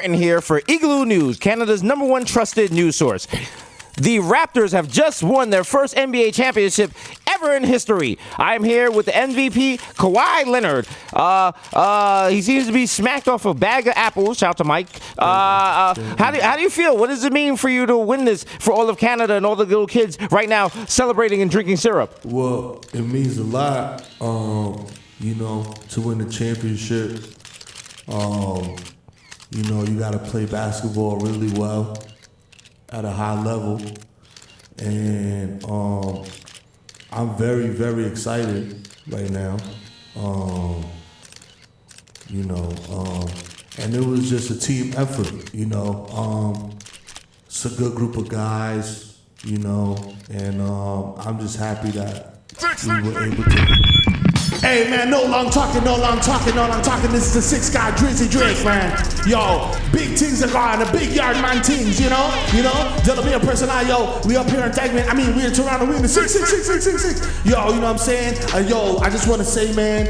Martin here for Igloo News, Canada's #1 trusted news source. The Raptors have just won their first NBA championship ever in history. I am here with the MVP, Kawhi Leonard. He seems to be smacked off a bag of apples. Shout out to Mike. How do you feel? What does it mean for you to win this for all of Canada and all the little kids right now celebrating and drinking syrup? Well, it means a lot, to win the championship. You got to play basketball really well at a high level. And I'm very, very excited right now. And it was just a team effort, It's a good group of guys, and I'm just happy that we were able to. Hey man, no long talking. This is the 6 guy Drizzy Drake, man. Yo, big things are going, the big yard man things, That'll be a person, we up here in Tagman. I mean, we're in Toronto, we're in the 6. Yo, you know what I'm saying? I just want to say, man,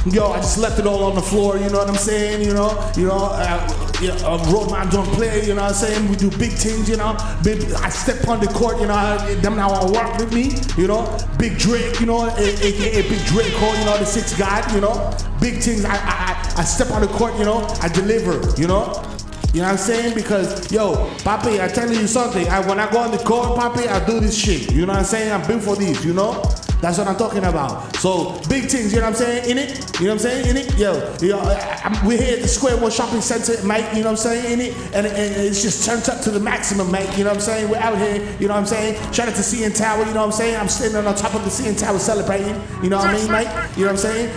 I just left it all on the floor, you know what I'm saying? Roadman don't play, you know what I'm saying? We do big things, I step on the court, them now want to work with me, Big Drake, aka Big Drake, the 6 guy, big things. I step on the court, I deliver, You know what I'm saying? Because, Papi, I tell you something. When I go on the court, Papi, I do this shit. You know what I'm saying? I'm built for these, That's what I'm talking about. So, big things, you know what I'm saying? In it? You know what I'm saying? In it? We're here at the Square One Shopping Center, Mike, you know what I'm saying? In it? And it's just turned up to the maximum, Mike, you know what I'm saying? We're out here, you know what I'm saying? Shout out to CN Tower, you know what I'm saying? I'm standing on top of the CN Tower celebrating, you know what I mean, Mike? You know what I'm saying?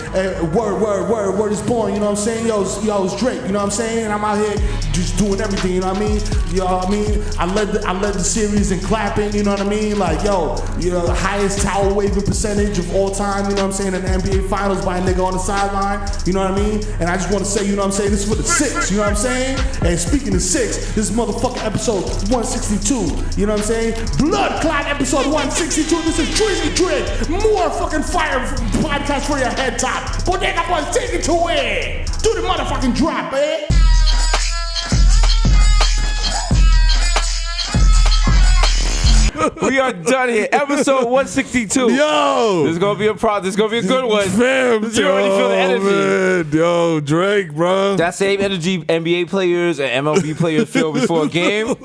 Word is born, you know what I'm saying? Yo, it's Drake, you know what I'm saying? And I'm out here just doing everything, you know what I mean? I led the series in clapping, you know what I mean? Like, the highest towel waving percentage of all time, you know what I'm saying, in the NBA Finals by a nigga on the sideline, you know what I mean? And I just want to say, you know what I'm saying, this is for the 6, you know what I'm saying? And speaking of 6, this is motherfucking episode 162, you know what I'm saying? Blood Clot episode 162, this is Drizzy Drake, more fucking fire podcast for your head top. Bodega Boys, take it away. Do the motherfucking drop, eh? We are done here. Episode 162. Yo! This is gonna be a This is gonna be a good one. Fam, you already feel the energy. Man. Yo, Drake, bro. That same energy NBA players and MLB players feel before a game.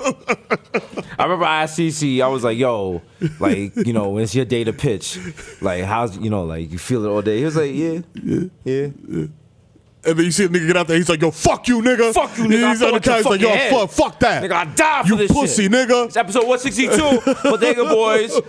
I remember I asked CC, I was like, yo, when it's your day to pitch, how's, you feel it all day? He was like, yeah. And then you see a nigga get out there, he's like, yo, fuck you, nigga. Fuck you, nigga. He's on the couch like, yo, fuck that. Nigga, I die for this pussy, shit. nigga. It's episode 162, Bodega Boys.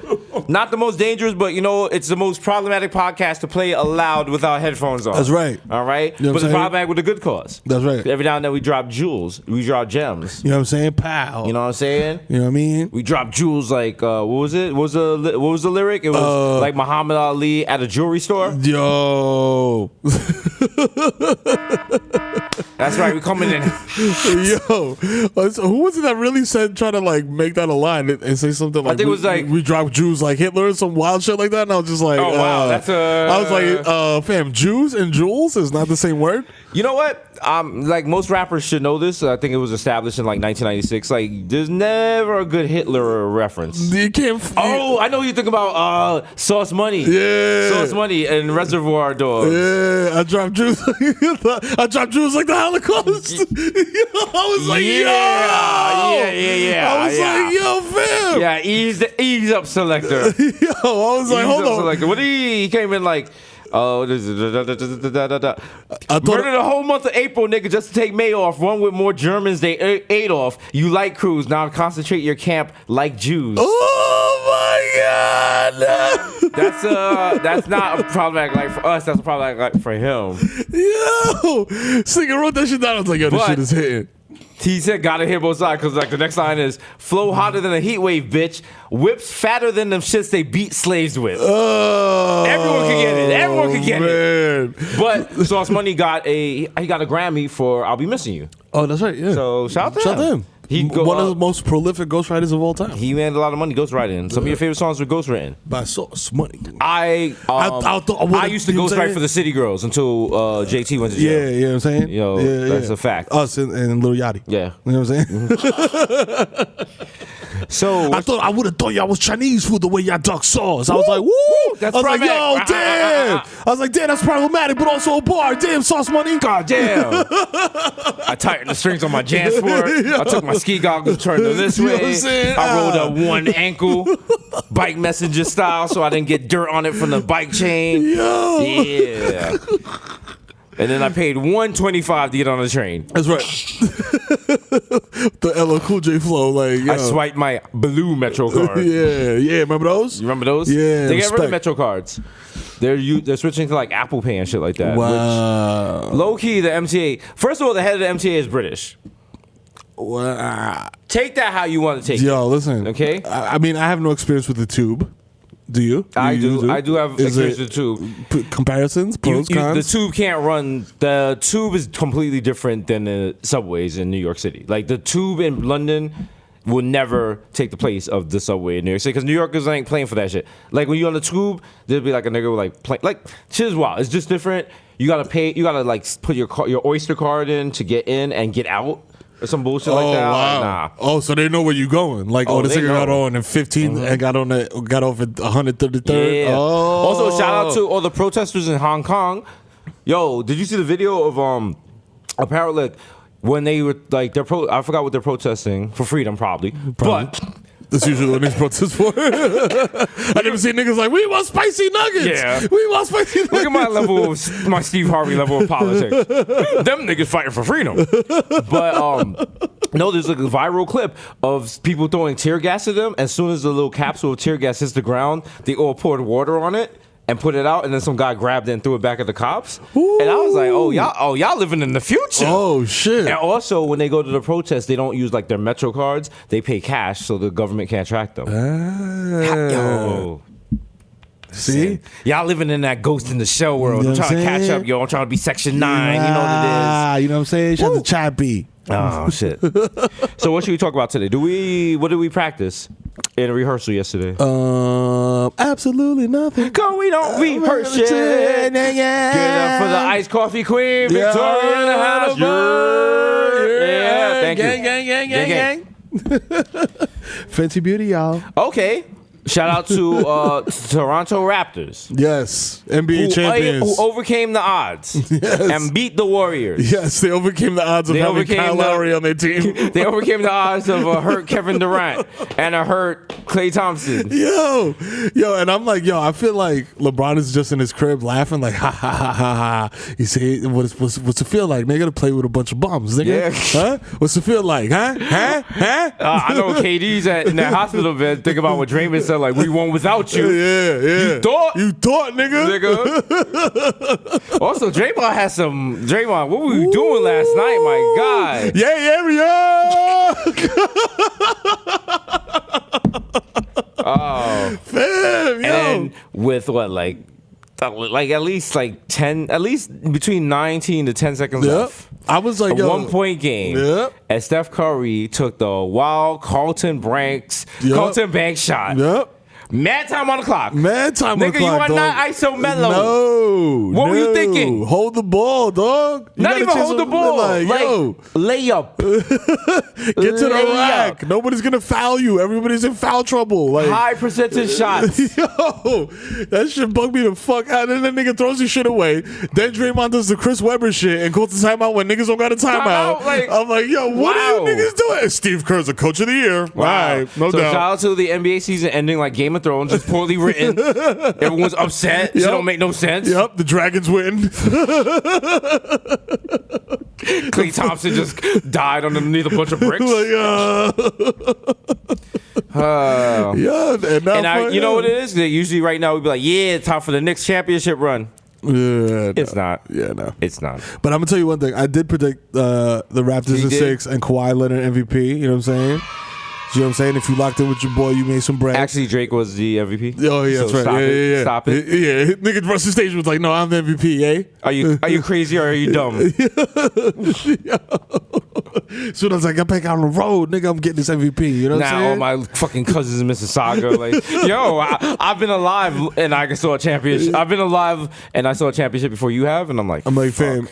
Not the most dangerous, but, it's the most problematic podcast to play aloud without headphones on. That's right. All right? You know but it's problematic with a good cause. That's right. Every now and then we drop jewels. We drop gems. You know what I'm saying? Pow. You know what I'm saying? You know what I mean? We drop jewels like, what was it? What was the lyric? It was like Muhammad Ali at a jewelry store. Yo. That's right, we coming in. Yo, so who was it that really trying to make that a line and say something like, I think it was we drop Jews like Hitler or some wild shit like that? And I was just like, oh wow, that's I was like, fam, Jews and jewels is not the same word. You know what? Most rappers should know this. I think it was established in 1996. There's never a good Hitler reference. You can't. I know you're thinking about Sauce Money. Yeah, Sauce Money and Reservoir Dogs. Yeah, I dropped Jews. I dropped Jews like the Holocaust. I was like, yeah. I was like, yo, fam. Yeah, ease up, selector. Yo, I was like, hold on. Selector. What he came in like. I murdered the whole month of April, nigga, just to take May off. One with more Germans they ate off. You like crews, now concentrate your camp like Jews. Oh my God! That's not a problematic like for us. That's a problematic like for him. Yo, Singer wrote that shit down. I was like, yo, this shit is hitting. He said, gotta hear both sides, because the next line is, flow hotter than a heat wave, bitch. Whips fatter than them shits they beat slaves with. Oh, everyone can get it. Everyone can get it. But Sauce Money got a Grammy for I'll Be Missing You. Oh, that's right, yeah. So shout out to him. One of the most prolific ghostwriters of all time. He made a lot of money ghostwriting. Some of your favorite songs were ghostwritten. By Sauce Money. I used to ghostwrite for the City Girls until JT went to jail. Yeah, you know what I'm saying? That's a fact. Us and Lil Yachty. Yeah. You know what I'm saying? So I would have thought y'all was Chinese food the way y'all duck sauce. I was like, woo! That's I was like, yo, problematic. damn! I was like, damn, that's problematic, but also a bar. Damn, Sauce Money. God damn. I tightened the strings on my JanSport. I took my ski goggles, turned them this way. You know what I'm saying? I rolled up one ankle, bike messenger style, so I didn't get dirt on it from the bike chain. Yo. Yeah. And then I paid $125 to get on the train. That's right. The LL Cool J flow, like, yo. I swiped my blue Metro card. Yeah. Remember those? You remember those? Yeah. They get rid of Metro cards. They're switching to like Apple Pay and shit like that. Wow. Which, low key, the MTA. First of all, the head of the MTA is British. Wow. Take that how you want to take it. Yo, listen. Okay. I mean, I have no experience with the tube. Do you? I do. I do have experience with the tube. Comparisons, pros, cons. The tube can't run. The tube is completely different than the subways in New York City. Like the tube in London will never take the place of the subway in New York City because New Yorkers ain't playing for that shit. Like when you're on the tube, there'll be like a nigga with like play, like shit is wild. It's just different. You gotta pay. You gotta like put your Oyster card in to get in and get out. Or some bullshit like that. Wow. Nah. Oh, so they know where you going. Like, this nigga got on in 15 and got off at 133rd. Yeah. Oh. Also, shout out to all the protesters in Hong Kong. Yo, did you see the video of apparently when they were like I forgot what they're protesting for freedom probably. But that's usually what niggas protest for. I never see niggas like, we want spicy nuggets. Yeah. We want spicy nuggets. Look at my level of my Steve Harvey level of politics. Them niggas fighting for freedom. But no, there's like a viral clip of people throwing tear gas at them. As soon as the little capsule of tear gas hits the ground, they all poured water on it and put it out, and then some guy grabbed it and threw it back at the cops. Ooh. And I was like, y'all living in the future. Oh shit. And also when they go to the protest, they don't use like their Metro cards. They pay cash so the government can't track them. Yo. See? Y'all living in that Ghost in the Shell world. I'm trying to catch up, yo. I'm trying to be Section 9. You know what it is. You know what I'm saying? Shout out to Chappie. Oh, shit. So what should we talk about today? What did we practice in rehearsal yesterday? Absolutely nothing. Cause we don't rehearse shit. Get up for the iced coffee queen, Victoria in the house. Yeah, thank you. Gang. Fancy beauty, y'all. Okay. Shout out to Toronto Raptors. Yes, NBA champions. Who overcame the odds and beat the Warriors. Yes, they overcame the odds of having Kyle Lowry on their team. They overcame the odds of a hurt Kevin Durant and a hurt Klay Thompson. Yo, and I'm like, I feel like LeBron is just in his crib laughing like, ha, ha, ha, ha, ha. You say, what's it feel like? They got to play with a bunch of bums, nigga. Yeah. Huh? What's it feel like, huh? I know KD's in that hospital bed thinking about what Draymond said, like, we won without you. Yeah. You thought, nigga. Also, Draymond, what were you doing last night, my God? Oh. Fam, yo. And with what, like at least between 19 to 10 seconds left. I was like, a 1 point game. Yep. And Steph Curry took the wild Carlton Banks shot. Yep. Mad time on the clock. Nigga, you are not ISO mellow. No. What were you thinking? Hold the ball, dog. Not even hold the ball. Like, layup. Get to the rack. Nobody's going to foul you. Everybody's in foul trouble. Like, high percentage shots. Yo, that shit bugged me the fuck out. And then that nigga throws his shit away. Then Draymond does the Chris Webber shit and calls the timeout when niggas don't got a timeout. I'm like, yo, what are you niggas doing? Steve Kerr's the coach of the year. Wow. Right, no so doubt. Shout out to the NBA season ending like Game of Thrones, just poorly written. Everyone's upset. Yep. Shit don't make no sense. Yep, the Dragons win. Klay Thompson just died underneath a bunch of bricks. You know what it is? Usually right now we'd be like, it's time for the next championship run. Yeah, it's not. Yeah, no, it's not. But I'm gonna tell you one thing. I did predict the Raptors in 6 and Kawhi Leonard MVP. You know what I'm saying? You know what I'm saying? If you locked in with your boy, you made some bread. Actually, Drake was the MVP. Oh, yeah, that's right. Stop it. Yeah, nigga across the stage was like, no, I'm the MVP, eh? Are you crazy or are you dumb? As soon as I get back on the road, nigga, I'm getting this MVP. You know what I'm saying? All my fucking cousins in Mississauga, like, yo, I've been alive and I saw a championship. I've been alive and I saw a championship before you have, and I'm like, fam,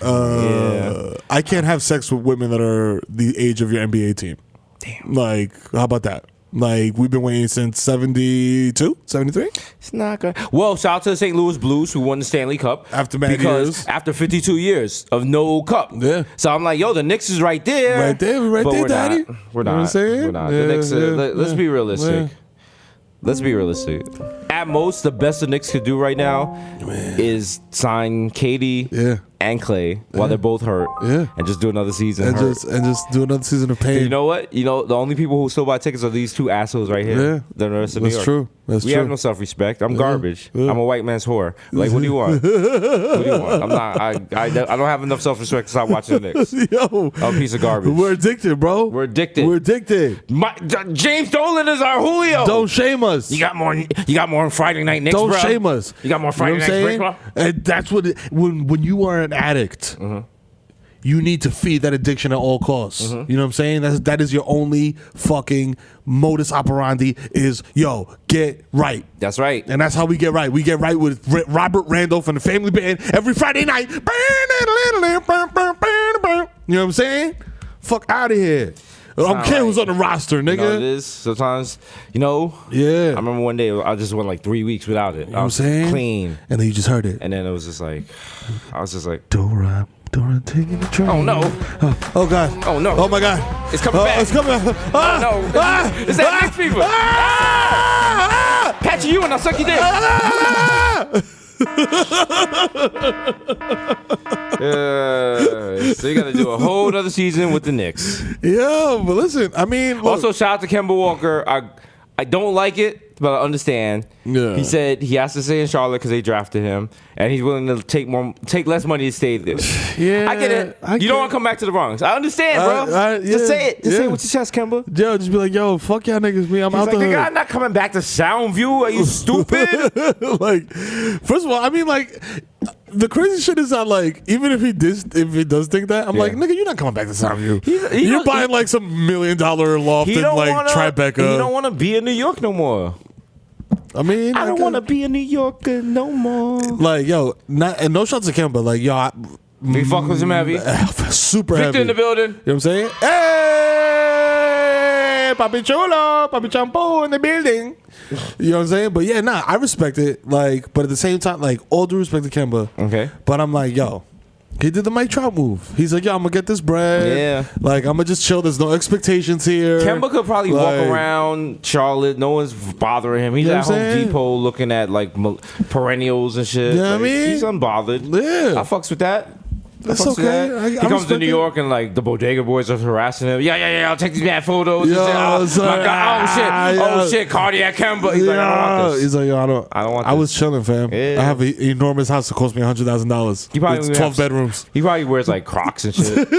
I can't have sex with women that are the age of your NBA team. Damn. Like, how about that? Like, we've been waiting since 72, 73? It's not good. Well, shout out to the St. Louis Blues who won the Stanley Cup. After many years. After 52 years of no cup. Yeah. So I'm like, yo, the Knicks is right there. Right there, daddy. We're not. You know what I'm saying? We're not. Yeah, The Knicks, let's be realistic. Yeah. Let's be realistic. At most, the best the Knicks could do right now is sign Katie and Clay while they're both hurt, and just do another season. And just do another season of pain. You know what? You know the only people who still buy tickets are these two assholes right here. Yeah, the rest of New York. True. That's we true. have no self-respect. I'm garbage. I'm a white man's whore. Like, what do you want? What do you want? I'm not. I don't have enough self-respect to stop watching the Knicks. Yo, I'm a piece of garbage. We're addicted, bro. We're addicted. James Dolan is our Julio. Don't shame us. You got more on Friday Night Knicks, Don't bro. shame us. You got more Friday Night Knicks, bro. And that's what when you are an addict, you need to feed that addiction at all costs. You know what I'm saying? That is your only fucking modus operandi is, yo, get right. That's right. And that's how we get right. We get right with Robert Randolph and the Family Band every Friday night. You know what I'm saying? Fuck out of here. I don't care who's on the roster, nigga. You know what it is? Sometimes, Yeah. I remember one day I just went like 3 weeks without it. You know what I'm saying? Clean. And then you just heard it. And then it was just like, I was just like, Dora taking the train. oh no. Oh God. Oh no. Oh my God. It's coming back. It's coming back. Oh no. It's that Knicks fever. Patch you and I'll suck your dick. So you got to do a whole other season with the Knicks. Yeah, but listen, I mean, look. Also, shout out to Kemba Walker. I don't like it, but I understand. Yeah. He said he has to stay in Charlotte because they drafted him, and he's willing to take less money to stay there. Yeah, I get it. You don't want to come back to the Bronx. I understand, bro. Just say it. Just say it with your chest, Kemba. Yo, just be like, yo, fuck y'all niggas, me. I'm out the hood. I'm not coming back to Soundview. Are you stupid? Like, first of all, I mean, like, the crazy shit is that, like, even if he does think that, I'm like, nigga, you're not coming back to Soundview. You're buying like some $1 million loft in like Tribeca. He don't want to be in New York no more. I mean, I don't want to be a New Yorker no more. Like, yo, no shots to Kemba. Like, yo, we fuck with him heavy. Super Victor heavy. in the building. You know what I'm saying? Hey, Papi Chulo, Papi Champo in the building. You know what I'm saying? But yeah, I respect it. Like, but at the same time, like, all due respect to Kemba. Okay. But I'm like, yo, he did the Mike Trout move. He's like, yo, I'm gonna get this bread. Yeah. Like, I'm gonna just chill. There's no expectations here. Kemba could probably walk around Charlotte. No one's bothering him. He's at Home Depot looking at like perennials and shit. You know what I mean? He's unbothered. Yeah. I fucks with that. That's okay. He comes to New York and like the Bodega Boys are harassing him. Yeah. I'll take these bad photos. Yo, and say, my God, oh shit, cardiac Kemba. He's like, I don't want this. He's like, yo, I don't want this. I was chilling, fam. Yeah. I have an enormous house that cost me $100,000. He probably it's 12 bedrooms. He probably wears like Crocs and shit.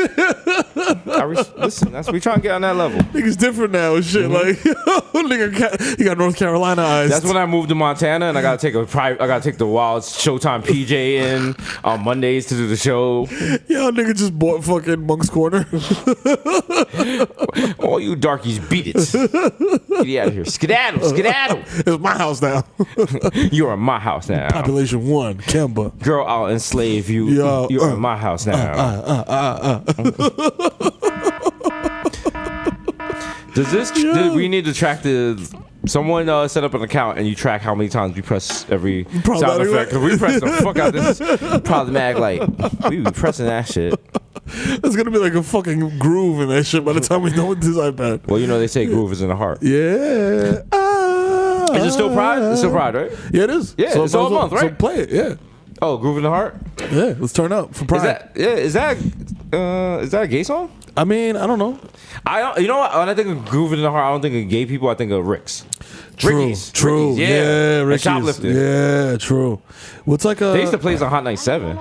Listen, we trying to get on that level. Nigga's different now and shit. Like, nigga, he got North Carolina eyes. That's when I moved to Montana and I gotta take the Wild Showtime PJ in on Mondays to do the show. Yo, nigga just bought fucking Monk's Corner. All you darkies, beat it. Get out of here. Skedaddle. It's my house now. You're in my house now. Population 1, Kemba. Girl, I'll enslave you. Yo, You're in my house now. Do we need to track someone set up an account and you track how many times we press every sound effect? Because we press the fuck out this problematic. Like, we be pressing that shit. There's gonna be like a fucking groove in that shit by the time we know what this iPad. Well, they say groove is in the heart. Yeah. Is it still Pride? It's still Pride, right? Yeah, it is. Yeah, it's all month, right? So play it, yeah. Oh, Groove in the Heart? Yeah, let's turn up for Pride. Is that a gay song? I mean, I don't know. You know what? When I think of Groove in the Heart, I don't think of gay people. I think of Ricks. True. Yeah, Ricky's. Shoplifting. Yeah, true. What's like a? They used to play this on Hot 97.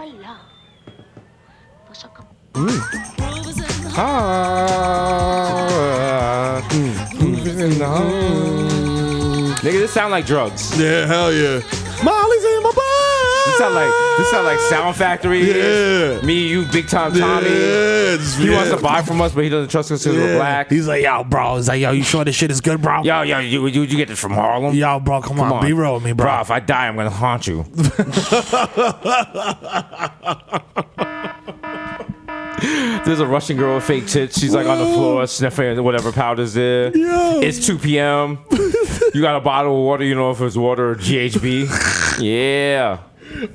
Nigga, this sound like drugs. Yeah, hell yeah. Molly's in my butt. This sound like Sound Factory. Yeah. Me, you, big time Tommy. Yeah, He wants to buy from us, but he doesn't trust us because we're black. He's like, yo, bro. He's like, yo, you sure this shit is good, bro? Yo, you get this from Harlem? Yo, bro, come on. Be real with me, bro. Bro, if I die, I'm gonna haunt you. There's a Russian girl with fake tits. She's like on the floor sniffing whatever powder's there. Yo. It's 2 p.m. You got a bottle of water. You know if it's water or GHB. Yeah.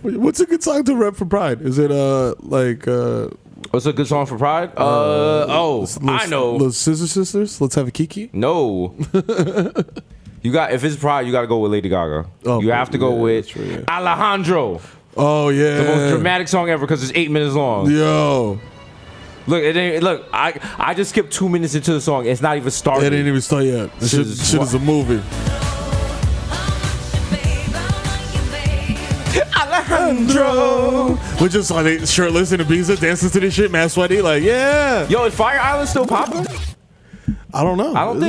What's a good song to rep for Pride? Is it What's a good song for Pride? I know. The Scissor Sisters. Let's have a Kiki. No. If it's Pride, you got to go with Lady Gaga. Oh, you have to go with true, yeah. Alejandro. Oh yeah. The most dramatic song ever because it's 8 minutes long. Yo. Look, I just skipped 2 minutes into the song. It's not even started. It ain't even started yet. This shit is a movie. Alejandro. We're just like shirtless in Ibiza, dancing to this shit, mad sweaty, like yeah. Yo, is Fire Island still popping? I don't know. I don't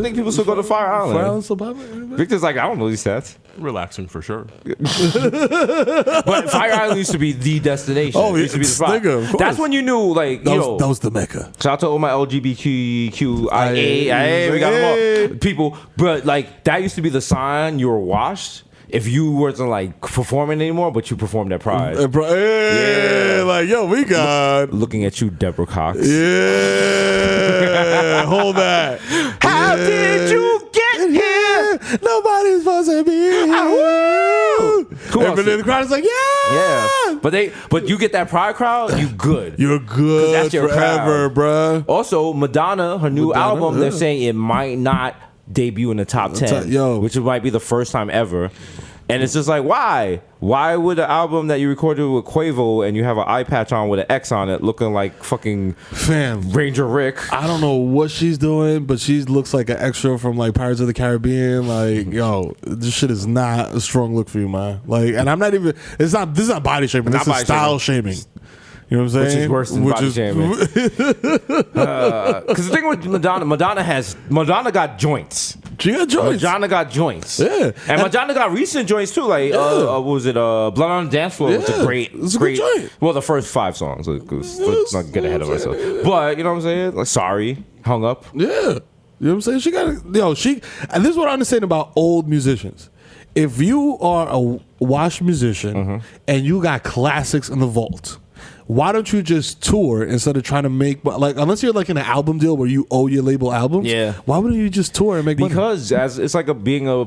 think people still go to Fire Island. Fire Island still popping? Victor's like, I don't know these stats. Relaxing for sure. But Fire Island used to be the destination. Oh, it used to be the spot. Nigga, of course. That's when you knew, like, that was the Mecca. Shout out to all my LGBTQIA. We got them all. People. But, like, that used to be the sign you were washed. If you wasn't like performing anymore, but you performed at Pride. Yeah, like, yo, we got... Looking at you, Deborah Cox. Yeah, hold that. How did you get here? Nobody's supposed to be here. Everybody in the crowd is like, yeah. But you get that Pride crowd, you good. You're good that's your forever, bruh. Also, Madonna, her new album, they're saying it might not debut in the top 10, which might be the first time ever. And it's just like, why? Why would an album that you recorded with Quavo and you have an eye patch on with an X on it looking like fucking Ranger Rick? I don't know what she's doing, but she looks like an extra from like Pirates of the Caribbean. Like, yo, this shit is not a strong look for you, man. Like, and I'm not even, this is not body shaming. This is style shaming. You know what I'm saying? Which is worse than body shaming. Because the thing with Madonna got joints. She got joints. Madonna got joints. Yeah. And Madonna got recent joints too. Like, what was it? Blood on the Dance Floor was a great good joint. Well, the first 5 songs. Let's not get ahead of ourselves. But, you know what I'm saying? Like, Sorry, Hung Up. Yeah. You know what I'm saying? She got, and this is what I understand about old musicians. If you are a washed musician and you got classics in the vault, why don't you just tour instead of trying to make, like, unless you're like in an album deal where you owe your label albums? Yeah. Why wouldn't you just tour and make money? Because it's like being a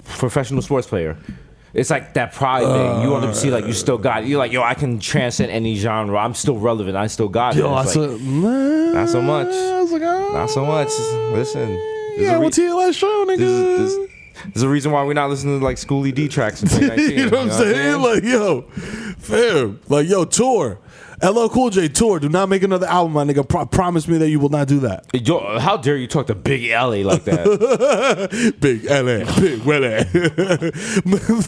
professional sports player. It's like that pride thing. You want to see like you still got it. You're like, yo, I can transcend any genre. I'm still relevant. I still got it. Yo, it's like, not so much. Not so much. Listen. Yeah, what's your last show, nigga? There's a reason why we're not listening to like Schoolie D tracks in 2019. You know what I'm saying? Like, yo, fam. Like, yo, tour. LL Cool J, tour. Do not make another album, my nigga. Promise me that you will not do that. Yo, how dare you talk to Big LA like that? Big LA. Big LA.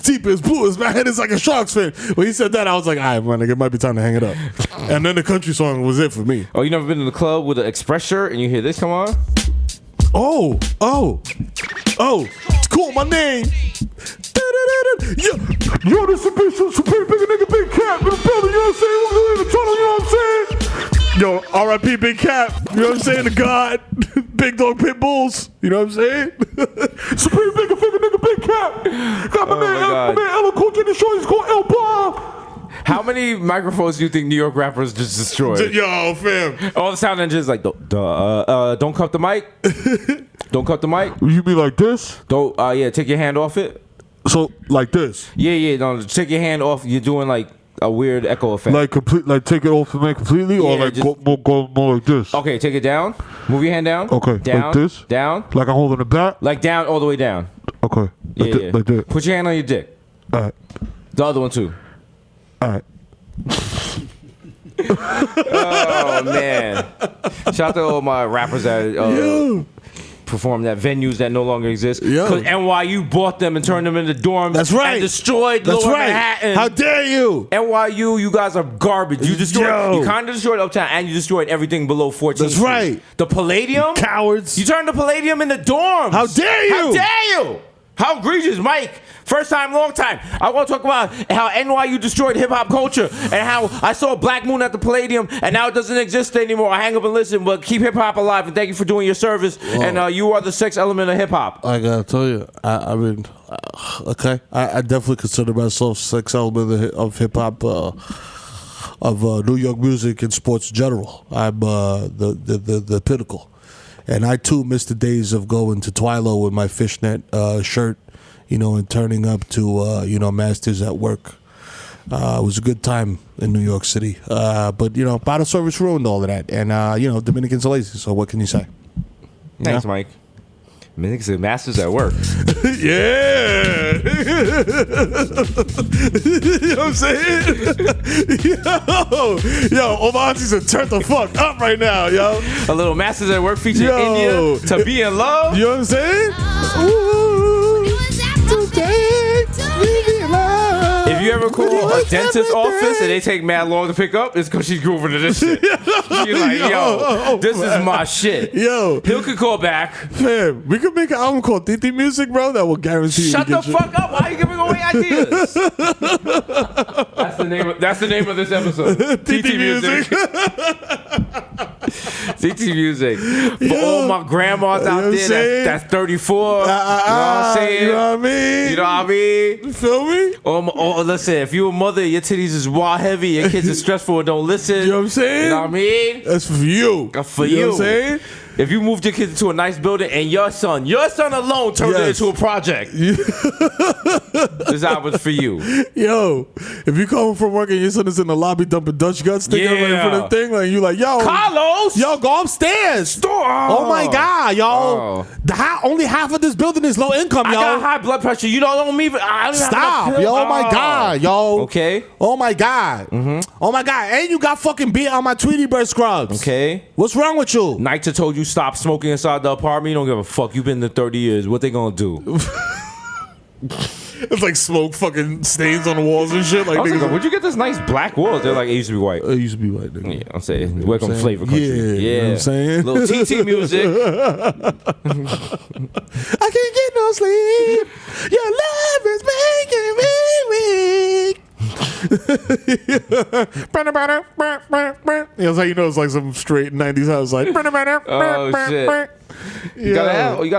Deep as blue as my head is like a Sharks fan. When he said that, I was like, all right, my nigga, it might be time to hang it up. And then the country song was it for me. Oh, you never been in the club with an Express shirt and you hear this come on? Oh, it's cool, my name. Yo, this is Supreme Big Nigga Big Cat in the building, you know what I'm saying? We're in the tunnel, you know what I'm saying? Yo, R.I.P. Big Cat, you know what I'm saying? The God, Big Dog Pit Bulls, you know what I'm saying? Supreme Big Nigga Big Cat. Got my man Ella Cool J, the show is called El Bob. How many microphones do you think New York rappers just destroyed? Yo, fam. All the sound engineers like, don't cut the mic. Don't cut the mic. You be like this? Don't, take your hand off it. So, like this? Yeah, no, take your hand off. You're doing like a weird echo effect. Like take it off the mic completely, or like go more like this? Okay, take it down. Move your hand down. Okay, down, like this? Down. Like I'm holding it back? Like down, all the way down. Okay. Like that. Put your hand on your dick. All right. The other one too. All right. Oh man! Shout out to all my rappers that performed at venues that no longer exist. Because NYU bought them and turned them into dorms. That's right. And destroyed Lower Manhattan. How dare you? NYU, you guys are garbage. You destroyed. You kind of destroyed Uptown, and you destroyed everything below 14th Street. That's right. The Palladium. Cowards. You turned the Palladium into dorms. How dare you? How dare you? How egregious, Mike? First time, long time. I want to talk about how NYU destroyed hip-hop culture and how I saw Black Moon at the Palladium and now it doesn't exist anymore. I hang up and listen, but keep hip-hop alive and thank you for doing your service. Whoa. And you are the sex element of hip-hop. I gotta tell you, I mean, okay, I definitely consider myself sex element of hip-hop, of New York music and sports in general. I'm the pinnacle. And I, too, miss the days of going to Twilo with my fishnet shirt, and turning up to, Masters at Work. It was a good time in New York City. But, bottle service ruined all of that. And, Dominicans are lazy, so what can you say? Thanks, Mike. Dominicans are Masters at Work. Yeah. You know what I'm saying? Yo, Omanti's a turn the fuck up right now, yo. A little Masters at Work featuring India to be in love. You know what I'm saying? Ooh, today, be in love. If you ever call a dentist's office and they take mad long to pick up, it's because she's grooving to this shit. She's like, yo, this is my shit. Yo. Hill could call back. Man, we could make an album called Titi Music, bro, that will guarantee you. Shut the fuck up. Why are you giving away ideas? That's the name of this episode. Titi Music. Titi Music. For all my grandmas out there that's 34. You know what I'm saying? You know what I mean? You know what I mean? You feel me? Oh, listen, if you're a mother, your titties is wild heavy, your kids are stressful and don't listen. You know what I'm saying? You know what I mean? That's for you. For you. You Know what I'm saying? If you moved your kids into a nice building and your son alone turned it into a project, this album's for you. Yo, if you come from work and your son is in the lobby dumping Dutch guts thing right in front of the thing, like you like, yo, Carlos, go upstairs. Oh my God, yo, only half of this building is low income, yo. I got high blood pressure. You don't even. Stop, yo. Oh my God, yo. Okay. Oh my God. Mm-hmm. Oh my God, and you got fucking beat on my Tweety Bird scrubs. Okay. What's wrong with you? Nita told you stop smoking inside the apartment. You don't give a fuck. You've been there 30 years. What they gonna do? It's like smoke fucking stains on the walls and shit. Like, where'd you get this nice black walls? They're like, it used to be white. It used to be white, nigga. Yeah, I'm saying. Welcome to Flavor Country. Yeah. You know what I'm saying? Little TT music. I can't get no sleep. Your love is making me weak. That's how you know it's like some straight 90s house. Like, oh shit. You gotta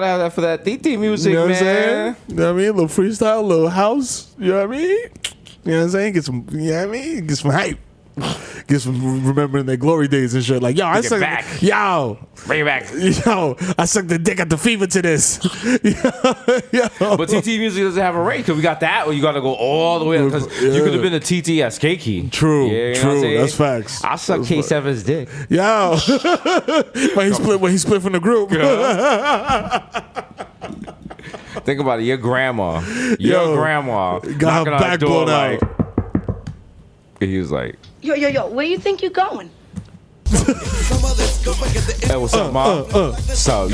have that for that Titi music, you know man. What I'm saying? You know what I mean? A little freestyle, a little house. You know what I mean? You know what I'm saying? Get some, you know what I mean? Get some hype. Get some remembering their glory days and shit. Like, yo, I suck. Yo, bring it back. Yo, I sucked the dick at the fever to this. Yo. But TT music doesn't have a rate because we got that, or you got to go all the way because you could have been a TT at Skakey. True, you true. That's facts. I suck K7's dick. Yo, when he split from the group. Think about it. Your grandma got her back blown out. He was like, Yo, where you think you're going? Hey, what's up, Mom? So,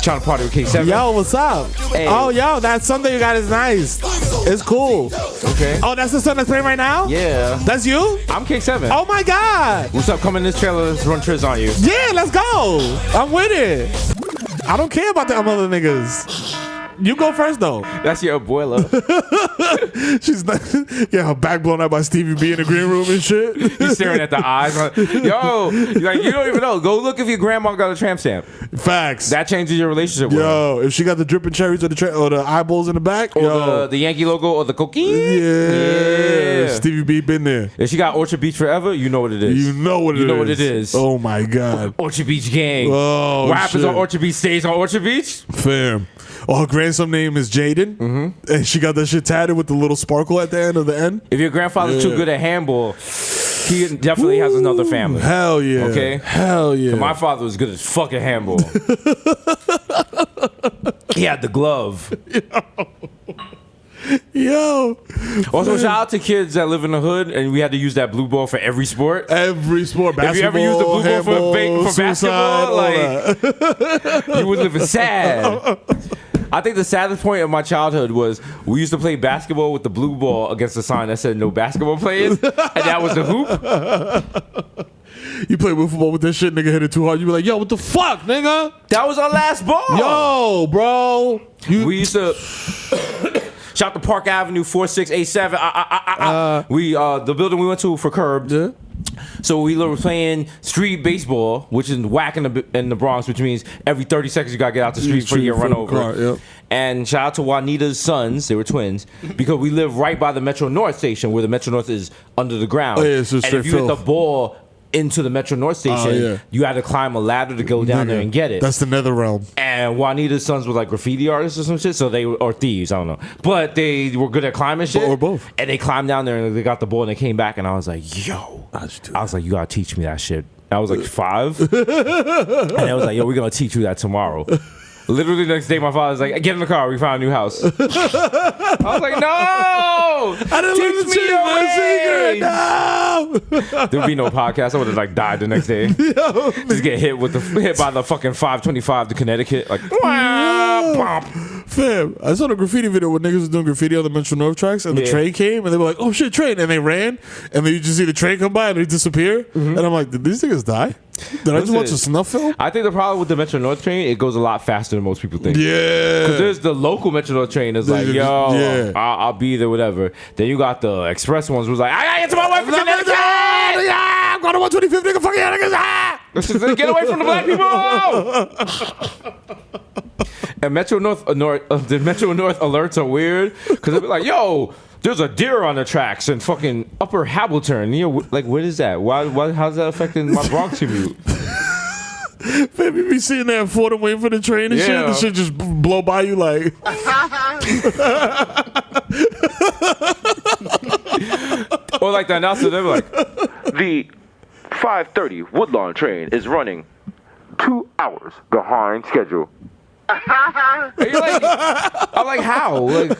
trying to party with K7? Yo, what's up? Hey. Oh, yo, that song that you got is nice. It's cool. Okay. Oh, that's the song that's playing right now? Yeah. That's you? I'm K7. Oh, my God. What's up? Come in this trailer. Let's run Triz on you. Yeah, let's go. I'm with it. I don't care about the other niggas. You go first, though. That's your abuela. She's not, her back blown out by Stevie B in the green room and shit. He's staring at the eyes. Like, yo, like, you don't even know. Go look if your grandma got a tramp stamp. Facts. That changes your relationship with her. Yo, if she got the dripping cherries or the eyeballs in the back. Or the Yankee logo or the cocaine. Yeah. Stevie B been there. If she got Orchard Beach Forever, you know what it is. You know what it is. Oh, my God. Orchard Beach gang. Oh, what happens on Orchard Beach stays on Orchard Beach? Fam. Her grandson name is Jaden, and she got that shit tatted with the little sparkle at the end of the end. If your grandfather's too good at handball, he definitely has another family. Hell yeah. Okay? Hell yeah. My father was good as fucking handball. He had the glove. Yo. Also, shout out to kids that live in the hood, and we had to use that blue ball for every sport. Every sport. Basketball, if you ever used the blue handball, ball for basketball, you were living sad. I think the saddest point of my childhood was we used to play basketball with the blue ball against a sign that said no basketball players, and that was the hoop. You play with football with that shit, nigga hit it too hard. You be like, yo, what the fuck, nigga? That was our last ball. Yo, bro. We used to Shout to Park Avenue 4687. We the building we went to for Curbed. Yeah. So we were playing street baseball, which is whack in the Bronx, which means every 30 seconds you gotta get out the street before you get run over. Car, yep. And shout out to Juanita's sons, they were twins, because we live right by the Metro North station, where the Metro North is under the ground. Oh, yeah, so and straight if you hit the filth. ball into the Metro North station, yeah. you had to climb a ladder to go down there and get it. That's the nether realm. And Juanita's sons were like graffiti artists or some shit, so they were, or thieves, I don't know. But they were good at climbing shit. Or both. And they climbed down there and they got the ball and they came back and I was like, yo. I was like, you gotta teach me that shit. I was like 5. And I was like, yo, we're gonna teach you that tomorrow. Literally the next day, my father's like, get in the car, we found a new house. I was like, no! I didn't learn the secret. No! There would be no podcast. I would have like died the next day. Yo. Just get hit by the fucking 525 to Connecticut. Like, wow, Fam, I saw the graffiti video where niggas was doing graffiti on the Metro North tracks and the train came and they were like, oh shit, train. And they ran and then you just see the train come by and they disappear. And I'm like, did these niggas die? Did I just watch a snuff film? I think the problem with the Metro North train, it goes a lot faster than most people think. Yeah. Because there's the local Metro North train that's like, yo, Yeah. I'll be there, whatever. Then you got the express ones who's like, I gotta get to my wife in Connecticut. Yeah, I'm going to 125, nigga. Fuck yeah, niggas. Ah! Get away from the black people. And Metro North, the Metro North alerts are weird because they'll be like, yo, there's a deer on the tracks in fucking Upper Hamilton. You know, like, what is that? Why how's that affecting my Bronx commute? Fam, you be sitting there at Fordham waiting for the train and shit. The shit just blow by you like. Or like the announcer, they're like, the 5:30 Woodlawn train is running 2 hours behind schedule. And you're like, I'm like, how? Like,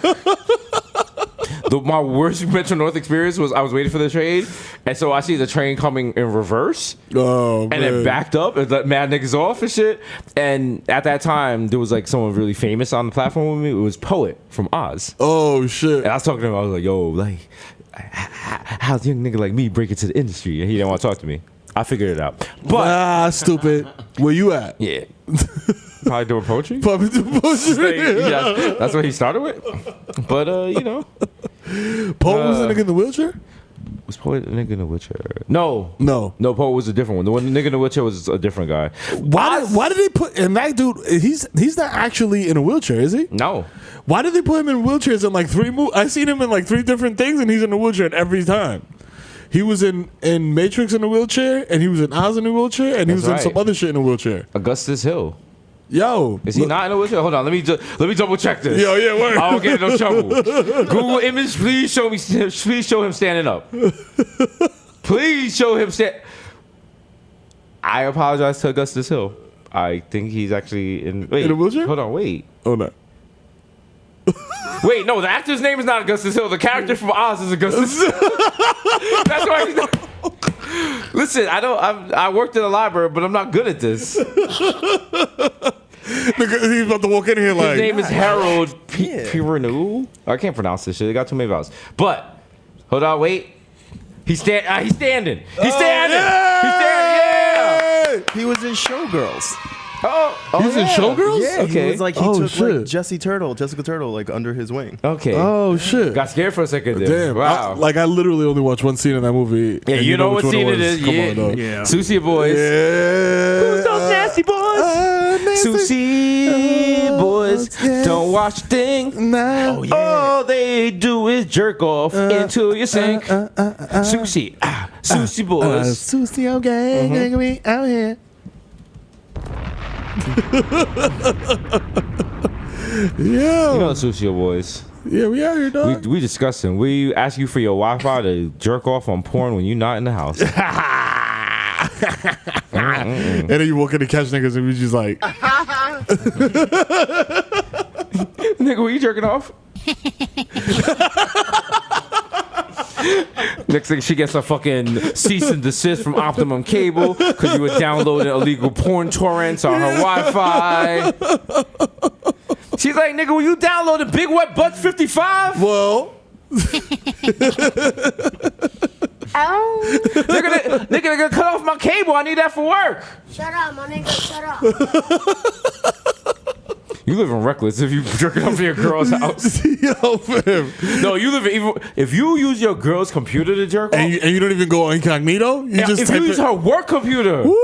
my worst Metro North experience was I was waiting for the train, and so I see the train coming in reverse. Oh, and it backed up and let mad niggas off and shit. And at that time, there was like someone really famous on the platform with me. It was Poet from Oz. Oh shit! And I was talking to him. I was like, yo, like, how's a young nigga like me break into the industry? And he didn't want to talk to me. I figured it out. But stupid. Where you at? yeah. Probably doing poetry. Probably doing poetry. Yeah, that's what he started with. But you know, Poet was the nigga in the wheelchair. Was Poet a nigga in a wheelchair? No, Poet was a different one. The one nigga in the wheelchair was a different guy. Why did they put? And that dude, he's not actually in a wheelchair, is he? No. Why did they put him in wheelchairs in like 3 movies? I seen him in like 3 different things, and he's in a wheelchair every time. He was in Matrix in a wheelchair, and he was in Oz in a wheelchair, and he was in some other shit in a wheelchair. Augustus Hill. Yo, is he not in a wheelchair? Hold on, let me double check this. Yo, yeah, word. I don't get in no trouble. Google image, please show him standing up. Please show him I apologize to Augustus Hill. I think he's actually in a wheelchair. Hold on, wait. Oh no. Wait, no, the actor's name is not Augustus Hill. The character from Oz is Augustus Hill. That's why he's not. Listen, I worked in a library, but I'm not good at this. He's about to walk in here like. His name is Harold Piranu. I can't pronounce this shit. They got too many vowels. But hold on, wait. He's standing. He's standing. He's standing. Yeah. He was in Showgirls. He's in Showgirls? Yeah, Okay. he was like, he took like Jessica Turtle, like under his wing. Okay. Oh shit. Got scared for a second there. Damn. Wow. I literally only watched one scene in that movie. Yeah, you know what which one scene it is. Come Yeah. on, dog. Yeah. Susie Boys. Yeah. Who's those nasty boys? Susie Boys don't wash a thing. No. Oh, yeah. All they do is jerk off into your sink. Susie. Susie Boys. Susie, okay. Nigga, we out here. Yeah. You know the Susie Boys. Yeah, we out here, dog. We discussing. We ask you for your Wi-Fi to jerk off on porn when you're not in the house. And then you walk in to catch niggas and we just like. Nigga, were you jerking off? Next thing she gets a fucking cease and desist from Optimum Cable because you were downloading illegal porn torrents on her Wi-Fi. She's like, nigga, were you downloading Big Wet Butt 55? Well. Oh. Nigga, they're gonna cut off my cable. I need that for work. Shut up, my nigga, shut up. You live in reckless if you jerking off to your girl's house. Yo, fam. No, you live in, if you use your girl's computer to jerk off. And you don't even go incognito? You just if type you use it. her work computer. Woo!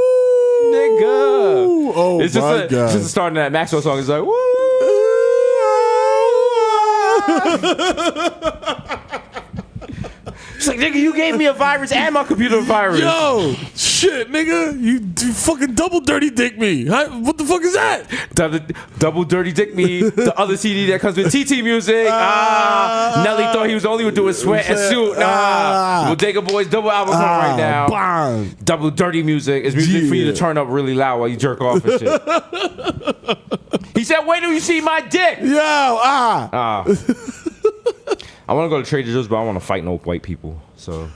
Nigga. Oh, it's just my God. just starting that Maxwell song. It's like, woo. She's like, nigga, you gave me a virus and my computer a virus. Yo, shit, nigga. You fucking double dirty dick me. What the fuck is that? Double dirty dick me. The other CD that comes with Titi music. Nelly thought he was only doing sweat and suit. Bodega Boys double album coming right now. Bang. Double dirty music is music for you to turn up really loud while you jerk off and shit. He said, wait till you see my dick. Yo, I want to go to Trader Joe's, but I don't want to fight no white people. So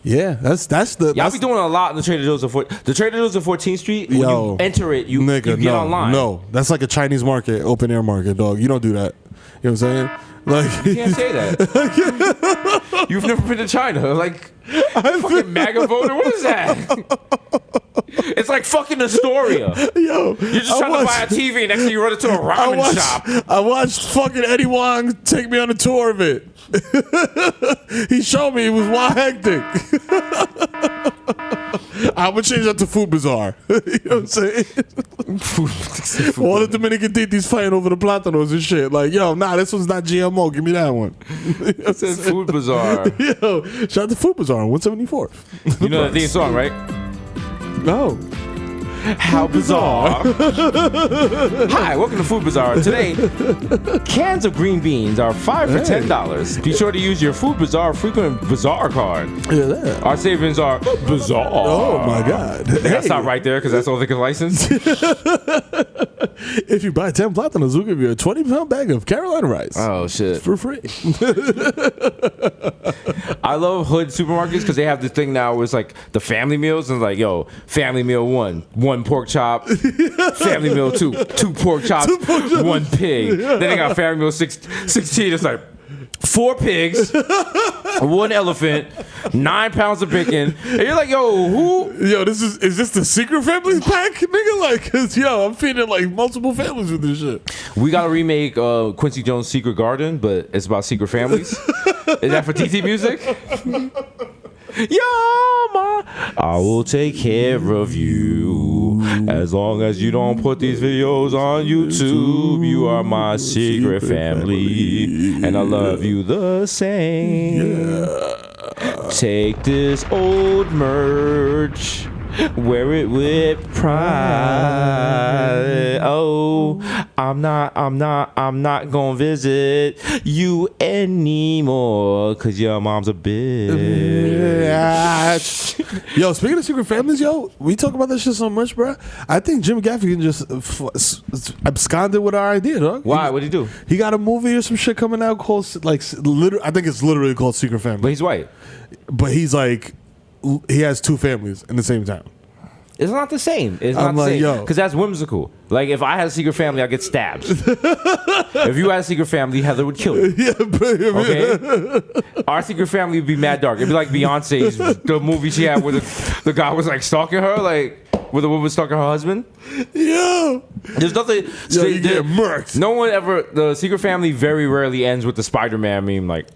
yeah, that's the. Y'all be doing a lot in the Trader Joe's. The Trader Joe's on 14th Street. When you enter it, you get online. No, that's like a Chinese market, open air market, dog. You don't do that. You know what I'm saying? Like you can't say that. You've never been to China, like fucking MAGA voter. What is that? It's like fucking Astoria. Yo, you're just trying to buy a TV, and next thing you run into a ramen shop. I watched fucking Eddie Wong take me on a tour of it. He showed me it was wild hectic. I would change that to Food Bazaar. You know what I'm saying? All the Dominican titis fighting over the plátanos and shit. Like, yo, nah, this one's not GMO. Give me that one. I said Food Bazaar. Yo, shout out to Food Bazaar on 174. You know the theme song, right? No. How bizarre. Hi, welcome to Food Bazaar. Today, cans of green beans are 5 for $10. Be sure to use your Food Bazaar frequent bazaar card. Yeah. Our savings are bizarre. Oh my God. That's not right there because that's all they can license. If you buy 10 plátanos, we'll give you a 20-pound bag of Carolina rice. Oh, shit. For free. I love hood supermarkets because they have this thing now where it's like the family meals and like, yo, family meal one pork chop, family meal two pork chops, one pig. Then they got family meal 16. It's like 4 pigs, 1 elephant, 9 pounds of bacon. And you're like, yo, who? Yo, is this the secret families pack, nigga? Like, cause yo, I'm feeding like multiple families with this shit. We gotta remake Quincy Jones' Secret Garden, but it's about secret families. Is that for Titi music? Yo, ma, I will take care of you as long as you don't put these videos on YouTube. You are my secret family, and I love you the same. Yeah. Take this old merch, wear it with pride. Oh, I'm not gonna visit you anymore because your mom's a bitch. Yo, speaking of secret families, yo, we talk about that shit so much, bro. I think Jim Gaffigan just absconded with our idea, dog. Why? What'd he do? He got a movie or some shit coming out called I think it's literally called Secret Family. But he's white. But he's like, he has 2 families in the same town. It's not the same. It's not the same. Because that's whimsical. Like, if I had a secret family, I'd get stabbed. If you had a secret family, Heather would kill you. Yeah, okay? Our secret family would be mad dark. It'd be like Beyonce's, the movie she had where the guy was like stalking her, like where the woman was stalking her husband. Yo. There's nothing. Yo, you get murked. No one ever, the secret family very rarely ends with the Spider-Man meme, like,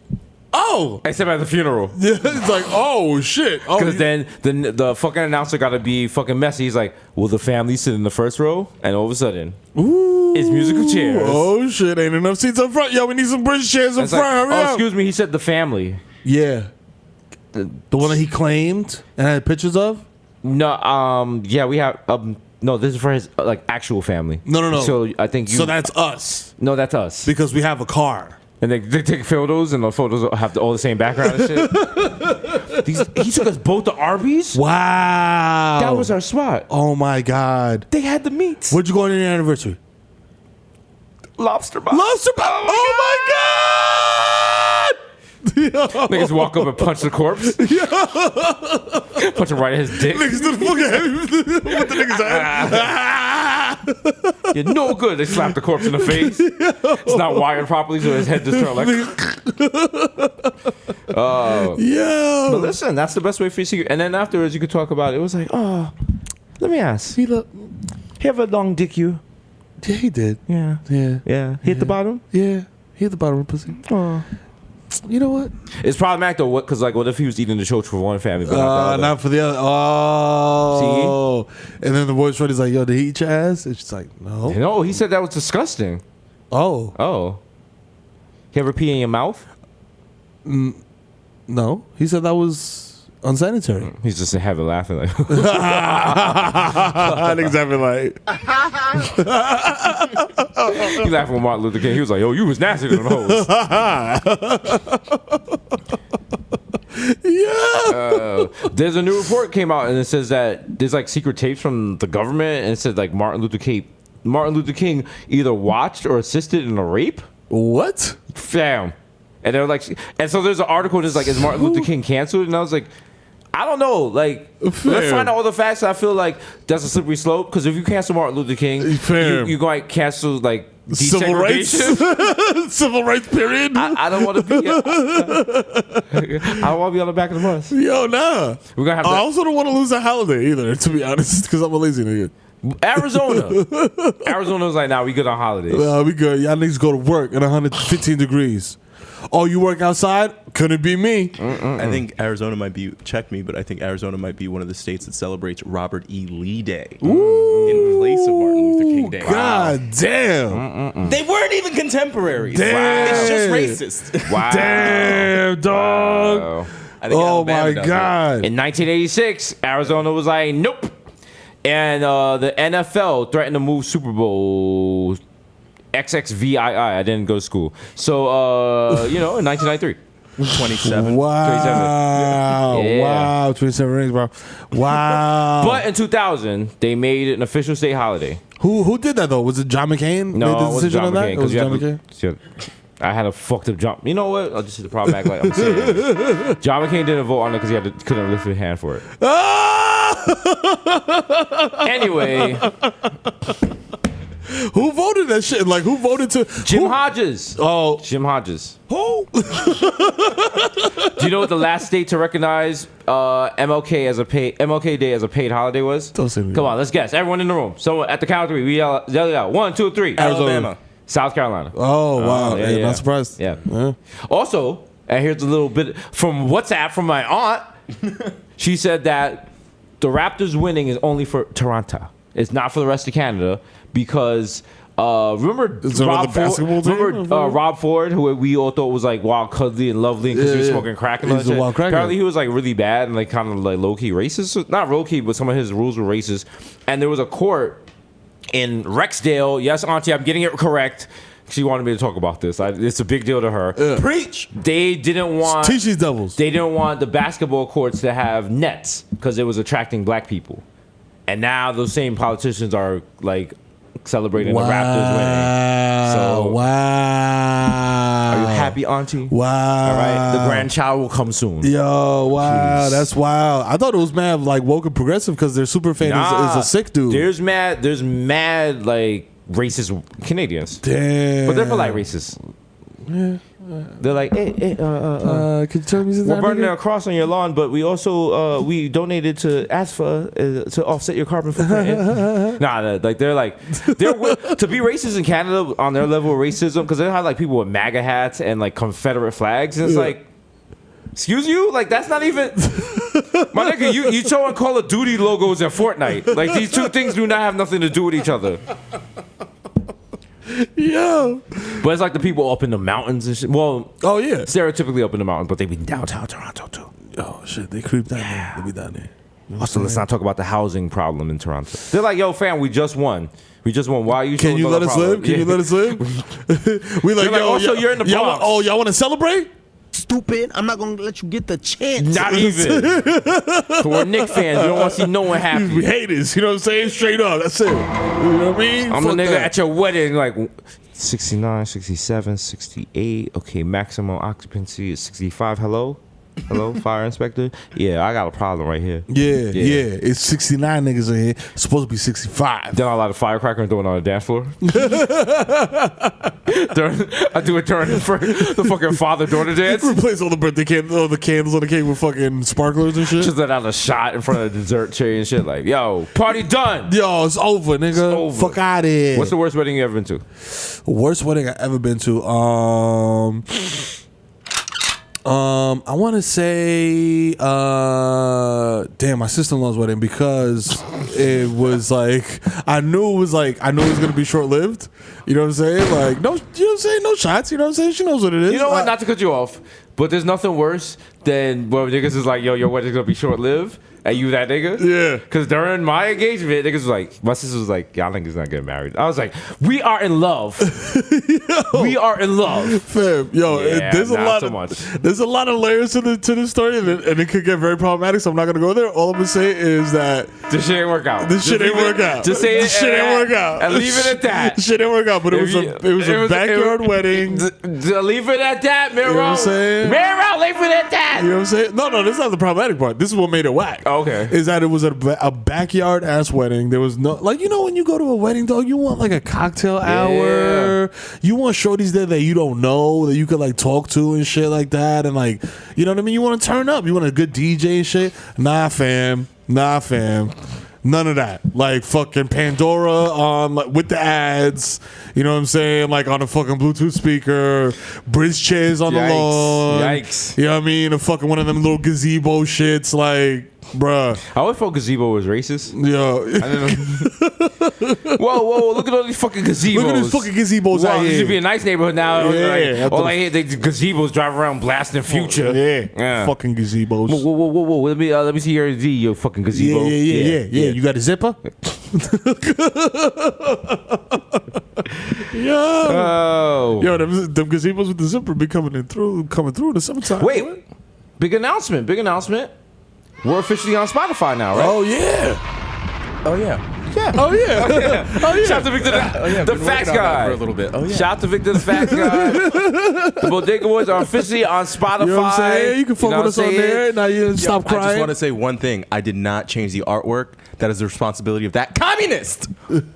oh! Except at the funeral. Yeah, it's like, oh, shit. Because then the fucking announcer got to be fucking messy. He's like, will the family sit in the first row? And all of a sudden, it's musical chairs. Oh, shit. Ain't enough seats up front. Yo, we need some British chairs up front. Like, hurry up. Excuse me. He said the family. Yeah. The one that he claimed and had pictures of? No, yeah, we have... no, this is for his like actual family. No. So I think you... So that's us. No, that's us. Because we have a car. And they take photos, and the photos have all the same background and shit. He took us both to Arby's. Wow. That was our spot. Oh, my God. They had the meats. Where'd you go on your anniversary? Lobster box. Lobster box. Oh, my God. Niggas walk up and punch the corpse. Punch him right in his dick. Niggas do the fucking heavy with the niggas' head. You're no good. They slap the corpse in the face. It's not wired properly, so his head just turned like. Yeah. But listen, that's the best way for you to see. And then afterwards, you could talk about it. It was like, oh, let me ask. You have a long dick, you? Yeah, he did. Yeah. Yeah. Hit the bottom? Yeah. He hit the bottom of the pussy. Oh. You know what? It's problematic though, because like, what if he was eating the choke for one family, but not the other? Not for the other. Oh. See? And then the boyfriend is like, yo, did he eat your ass? And she's like, no. No, he said that was disgusting. Oh. You ever pee in your mouth? No. He said that was unsanitary. He's just heavy laughing like. Not exactly like. He laughing with Martin Luther King. He was like, yo, you was nasty to them hoes. Yeah. There's a new report came out and it says that there's like secret tapes from the government and it said like Martin Luther King either watched or assisted in a rape. What? Fam. And they're like, and so there's an article that's like, is Martin Luther King canceled? And I was like, I don't know. Like, let's find out all the facts. I feel like that's a slippery slope because if you cancel Martin Luther King, you're going to cancel like civil rights. Civil rights period. I don't want to be. I don't want to be on the back of the bus. Yo, nah. We're gonna have. I also don't want to lose a holiday either, to be honest, because I'm a lazy nigga. Arizona was like, nah, we good on holidays. We good. Y'all niggas go to work at 115 degrees. Oh, you work outside? Couldn't be me. I think Arizona might be, check me, but I think Arizona might be one of the states that celebrates Robert E. Lee Day in place of Martin Luther King Day. God damn. They weren't even contemporaries. Damn. It's just racist. Wow. Damn, dog. Wow. I think Oh, Alabama my does God. In 1986, Arizona was like, nope. And the NFL threatened to move Super Bowl XXVII. I didn't go to school. So, in 1993. it. 27. Wow. 27. Yeah. Wow. 27 rings, bro. Wow. But in 2000, they made it an official state holiday. Who did that, though? Was it John McCain? No, made the it was decision John on that? McCain. It was John McCain? I had a fucked up jump. You know what? I'll just hit the problem back like I'm saying. John McCain didn't vote on it because couldn't lift his hand for it. Anyway. Who voted that shit? Like, who voted to... Jim Hodges. Oh. Jim Hodges. Who? Do you know what the last state to recognize MLK Day as a paid holiday was? Don't say me. Come on, let's guess. Everyone in the room. So at the count of three, we yell out 1, 2, 3. Alabama. South Carolina. Oh, wow. yeah. Not surprised. Yeah. Also, and here's a little bit from WhatsApp from my aunt. She said that the Raptors winning is only for Toronto. It's not for the rest of Canada because remember Rob Ford, who we all thought was like wild, cuddly, and lovely because he was smoking crack and all that shit. Apparently, he was like really bad and like kind of like low key racist. Not low key, but some of his rules were racist. And there was a court in Rexdale. Yes, Auntie, I'm getting it correct. She wanted me to talk about this. It's a big deal to her. Preach. They didn't want Teach these devils. They didn't want the basketball courts to have nets because it was attracting black people. And now those same politicians are like celebrating the Raptors winning. So, wow. are you happy, Auntie? Wow. All right. The grandchild will come soon. Yo, wow. Jeez. That's wild. I thought it was mad like woke and progressive because their super fan is a sick dude. There's mad like racist Canadians. Damn. But they're polite racists. Yeah. They're like, hey, can you tell me we're burning a cross on your lawn, but we also we donated to ASFA to offset your carbon footprint. They're to be racist in Canada on their level of racism because they have like people with MAGA hats and like Confederate flags. And it's like, excuse you, like that's not even my nigga. You showing Call of Duty logos at Fortnite. Like these two things do not have nothing to do with each other. Yo. But it's like the people up in the mountains and shit. Well, oh yeah, stereotypically up in the mountains, but they be downtown Toronto too. Oh shit, they creep down there. They be down there. Also, let's not talk about the housing problem in Toronto. They're like, yo, fam, we just won. Why are you? Can you let us live? Can you let us live? We like, yo, also, you're in the Bronx. Y'all want to celebrate? Stupid! I'm not gonna let you get the chance. Not even. We're Knicks fans. You don't want to see no one happy. We haters. You know what I'm saying? Straight up. That's it. You know what I mean? I'm the nigga at your wedding, like 69, 67, 68. Okay, maximum occupancy is 65. Hello. Hello, fire inspector. Yeah, I got a problem right here. Yeah. It's 69 niggas in here. It's supposed to be 65. Done a lot of firecracker and doing it on the dance floor. I do it during the fucking father-daughter dance. Replace all the birthday candles, all the candles on the cake with fucking sparklers and shit. Just let out a shot in front of the dessert tray and shit. Like, yo, party done. Yo, it's over, nigga. over. Fuck out of here. What's the worst wedding you ever been to? Worst wedding I ever been to? I want to say, damn, my sister-in-law's wedding, because it was like, I knew it was gonna be short-lived. You know what I'm saying? Like, no, you know what I'm saying? No shots. You know what I'm saying? She knows what it is. You know what? Not to cut you off, but there's nothing worse than when niggas is like, yo, your wedding's gonna be short-lived. And you that nigga? Yeah. Because during my engagement, niggas was like, my sister was like, y'all niggas not getting married. I was like, we are in love. We are in love. Fam, yo, Yeah, there's a not lot so of much. there's a lot of layers to the story, and it could get very problematic. So I'm not gonna go there. All I'm gonna say is that This shit ain't work out. this shit ain't work out. Just say it. This shit ain't work out. And leave it at that. This shit ain't work out. But it was a backyard wedding. Leave it at that, Mero. You know what I'm saying? Mero, leave it at that. You know what I'm saying? No, this is not the problematic part. This is what made it whack. Oh, okay. Is that it was a backyard ass wedding. There was no, like, you know, when you go to a wedding, dog, you want like a cocktail hour. You want shorties there that you don't know, that you could like talk to and shit like that. And like, you know what I mean? You want to turn up. You want a good DJ and shit. Nah, fam. None of that. Like fucking Pandora on like, with the ads. You know what I'm saying? Like on a fucking Bluetooth speaker. Bridge chairs on the lawn. Yikes. You know what I mean? A fucking one of them little gazebo shits. Like, bruh. I always thought gazebo was racist. Yo. I didn't know. Whoa, look at all these fucking gazebos. Look at these fucking gazebos out This here. should be a nice neighborhood now. Yeah. All I hear, the gazebos drive around blasting Future. Yeah. Fucking gazebos. Whoa. Let me see your Z, you fucking gazebo. Yeah. You got a zipper? Oh. Yo, them gazebos with the zipper be coming through in the summertime. Wait. Big announcement. We're officially on Spotify now, right? Oh, yeah. Oh yeah. Oh, yeah. Shout out to Victor, the facts guy. For a little bit. Oh yeah. Shout out to Victor, the facts guy. The Bodega Boys are officially on Spotify. You know what I'm saying? You can fuck with us on there. Now you didn't stop I just crying. want to say one thing. I did not change the artwork. That is the responsibility of that communist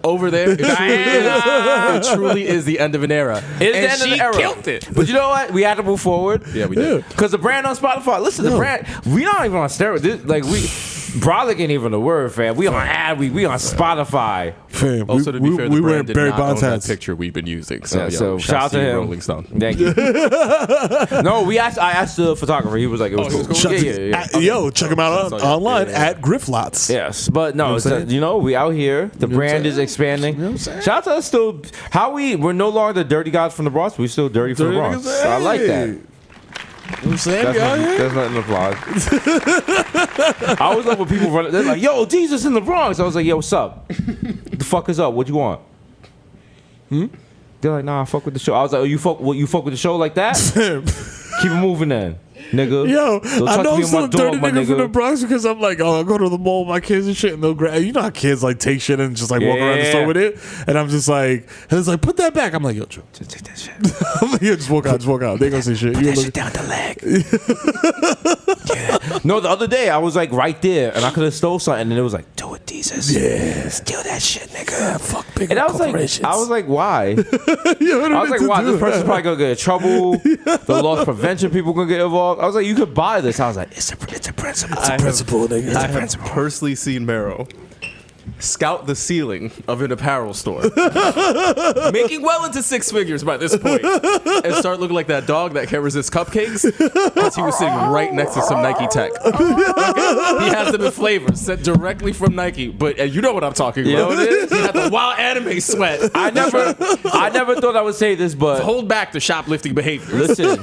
over there. It truly is the end of an era. It's the end of the era. Killed it. But you know what? We had to move forward. Yeah, we did. Because the brand on Spotify, listen, the brand, we not even on steroids. Like, brolic ain't even a word, fam. We on ad, we on Spotify. Fam, Also, to be fair, the we brand wearing did Barry not Bonds own that hats. picture we've been using. So, So, shout out to him. Rolling Stone. Thank you. No, I asked the photographer. He was like, it was cool. Shout to- Yo, check him out online at Grifflots. Yes, but no, you know, we out here. The brand is expanding. You know what I'm saying? Shout out to us still. We're no longer the dirty guys from the Bronx. We're still dirty from the Bronx. niggas, So I like that. You know what I'm saying? We out here? That's nothing to applaud. I always love when people run. They're like, "Yo, Jesus in the Bronx." I was like, "Yo, what's up? The fuck is up? What you want?" They're like, "Nah, I fuck with the show." I was like, "Oh, you fuck with the show like that? Keep it moving, then, nigga." Yo, Don't I talk know to I'm me still on a my dog, dirty my nigga from nigga. the Bronx because I'm like, I go to the mall with my kids and shit, and they'll grab. You know how kids like take shit and just like walk around the store with it, and I'm just like, and it's like, put that back. I'm like, yo, Joe, Just take that shit. I'm like, yo, just walk out. They ain't gonna say shit. You look, Down the leg. No, the other day I was like right there, and I could have stole something, and it was like, "Do it, Desus. yeah, Steal that shit, nigga." yeah, fuck big And I was corporations. like, why? You know what I was like, why? This person's probably gonna get in trouble. The loss prevention people gonna get involved. I was like, you could buy this. I was like, it's a principle. It's a principle, nigga. I have personally seen Mero scout the ceiling of an apparel store, making well into six figures by this point, and start looking like that dog that can't resist cupcakes because he was sitting right next to some Nike tech. Okay? He has them in flavors sent directly from Nike, but you know what I'm talking about. You know what it is? He had the wild anime sweat. I never thought I would say this, but Hold back the shoplifting behavior. listen,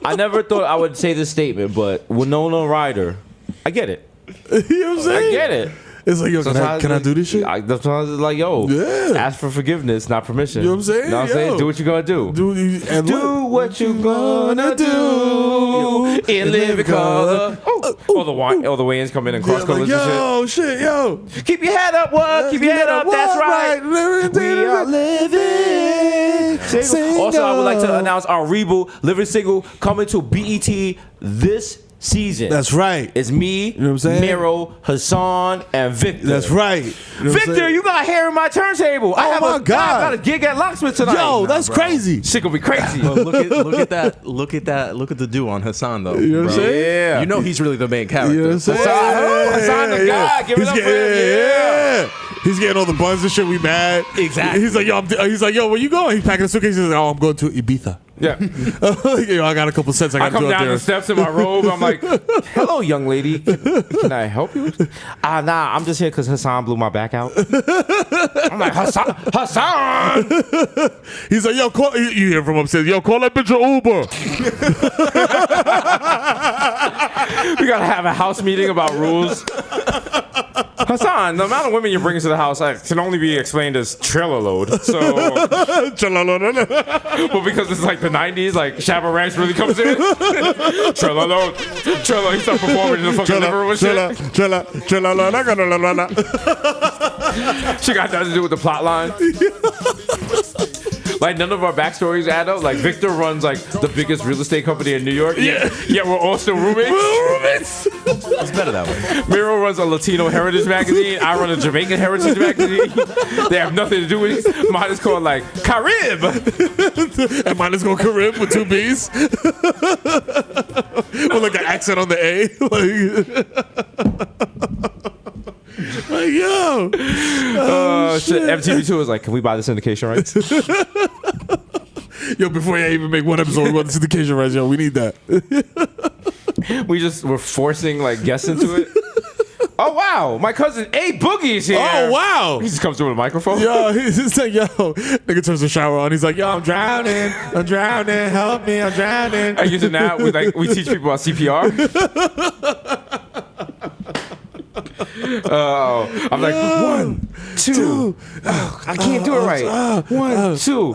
I never thought I would say this statement, but Winona Ryder, I get it. You know what I'm saying? I get it. It's like, yo, can I do this shit? Sometimes it's like, yo, Yeah. ask for forgiveness, not permission. You know what I'm saying? Know what I'm saying? Yo. Do what you gonna do. Do Do what you gonna do in living color. All the weigh-ins come in and cross colors and shit. Yo, shit, yo. Keep your head up, what? Keep your head up. That's right. We are living. Single. Also, I would like to announce our reboot, Living Single, coming to BET this season. That's right. It's me, You know what I'm saying? Mero, Hasan, and Victor. That's right. You know what I'm Victor, saying? you got hair in my turntable. I got a gig at Locksmith tonight. Yo, that's crazy. Shit gonna be crazy. But look at that. Look at the do on Hasan though. You know what I'm bro. saying? Yeah. You know he's really the main character. You know what I'm saying? Hasan the guy. Give it up for him. Yeah. He's getting all the buns and shit. We mad. Exactly. He's like, yo, where you going? He's packing a suitcase. He's like, oh, I'm going to Ibiza. Yeah. Yo, I got a couple cents. I I got to come do out down there. the steps in my robe. I'm like, hello, young lady. Can I help you? Nah, I'm just here because Hasan blew my back out. I'm like, Hasan! He's like, yo, call. You hear from upstairs. Yo, call that bitch an Uber. We got to have a house meeting about rules. Hasan, the amount of women you're bringing to the house can only be explained as trailer load. So, well, because it's like the 90s, like Shabba Ranks really comes in. Trailer load. Trailer, he starts performing in the fucking living room and shit. She got nothing to do with the plot line. Like, none of our backstories add up. Like, Victor runs, like, the biggest real estate company in New York. Yeah, we're all still roommates. It's better that way. Mero runs a Latino heritage magazine. I run a Jamaican heritage magazine. They have nothing to do with it. Mine is called, like, Carib. And mine is called Carib with 2 B's. With like an accent on the A. Like, yo. Oh, shit. MTV2 was like, can we buy the syndication rights? Yo, before I even make one episode, we want the syndication rights, yo. We need that. We're forcing, like, guests into it. Oh, wow. My cousin A Boogie is here. Oh, wow. He just comes through with a microphone. Yo, he's just like, yo. Nigga turns the shower on. He's like, yo, I'm drowning. Help me. I'm drowning. I use it now. We teach people about CPR. I'm like, 1, 2. Oh, I can't do it right. 1, 2.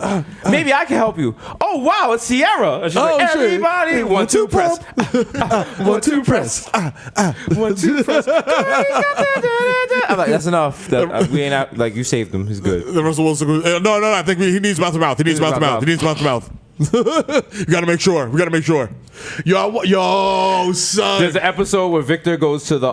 Maybe I can help you. Oh, wow, it's Sierra. And she's like, everybody, 1, 2, press. 1, 2, press. 1, 2, press. I'm like, that's enough. We ain't out. Like, you saved him. He's good. The Russell Wilson goes, no. I think he needs mouth to mouth. He needs mouth to mouth. You gotta make sure. We gotta make sure. Yo, son. There's an episode where Victor goes to the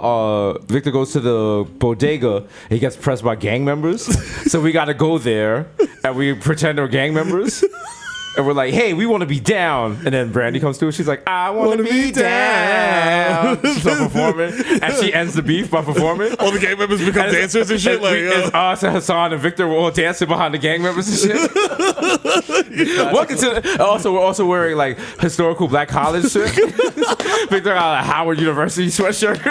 bodega. He gets pressed by gang members, so we gotta go there and we pretend we're gang members. And we're like, hey, we want to be down. And then Brandy comes through. She's like, I want to be down. She's performing. And she ends the beef by performing. All the gang members become dancers and shit. It's us and Hasan and Victor. We're all dancing behind the gang members and shit. Welcome to we're also wearing like historical black college shit. Victor got a Howard University sweatshirt.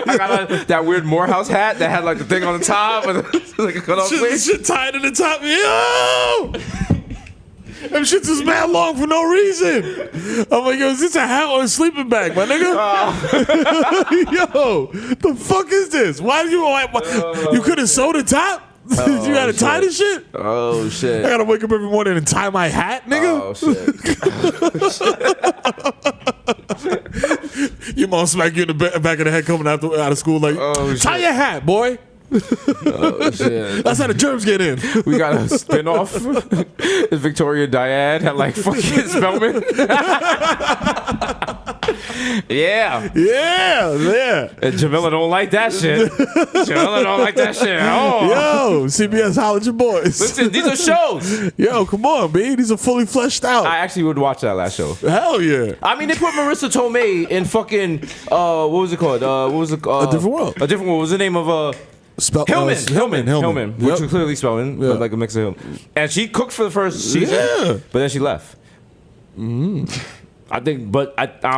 I got that weird Morehouse hat that had like the thing on the top with like a cutoff sleeve. Shit tied to the top. Yo! Them shits is mad long for no reason. I'm like, yo, is this a hat or a sleeping bag, my nigga? Yo, the fuck is this? Why do you couldn't sew the top? You gotta tie this shit? Oh shit. I gotta wake up every morning and tie my hat, nigga? Oh shit. Your mom smack you in the back of the head coming out of school like, tie your hat, boy. Oh shit. That's how the germs get in. We got a spin-off. Victoria Daiana had like fucking Spellman. Yeah. And Jamila don't like that shit. Jamila don't like that shit at all. Yo, CBS, holla at your boys. Listen, these are shows. Yo, come on, B. These are fully fleshed out. I actually would watch that last show. Hell yeah. I mean, they put Marissa Tomei in fucking what was it called? A Different World. A Different World. What was the name of Hillman, which was clearly Spellman, but like a mix of him. And she cooked for the first season, but then she left. I think, but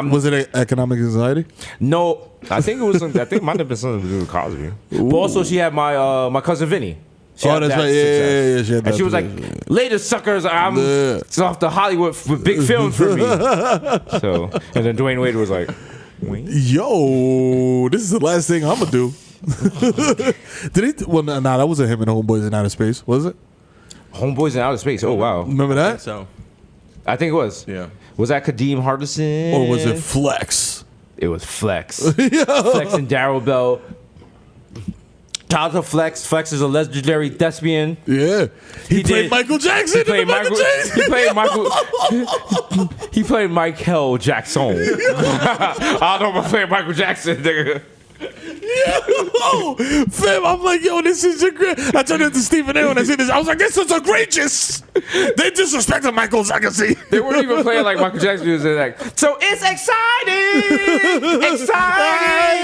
was it economic anxiety? No, I think it was. I think it might have been something to do with Cosby. But also, she had my cousin Vinny. She had that's that right. success. Yeah. And she was like, "Later, suckers, I'm off to Hollywood with big films for me." So, and then Dwayne Wade was like, "Yo, this is the last thing I'm gonna do." Did he? Well, nah, that wasn't him in Homeboys in Outer Space, was it? Homeboys in Outer Space. Oh wow, remember that? So, I think it was. Yeah. Was that Kadeem Hardison? Or was it Flex? It was Flex. Flex and Darryl Bell. Childhood Flex. Flex is a legendary thespian. Yeah. He played Michael Jackson. He played Michael Jackson. He played Michael Jackson. I don't know if I played Michael Jackson, nigga. Yo, fam, I'm like, yo, this is a great. I turned into Stephen A when I see this. I was like, this is egregious. They disrespected Michael Jackson. They weren't even playing like Michael Jackson music. Like, so it's exciting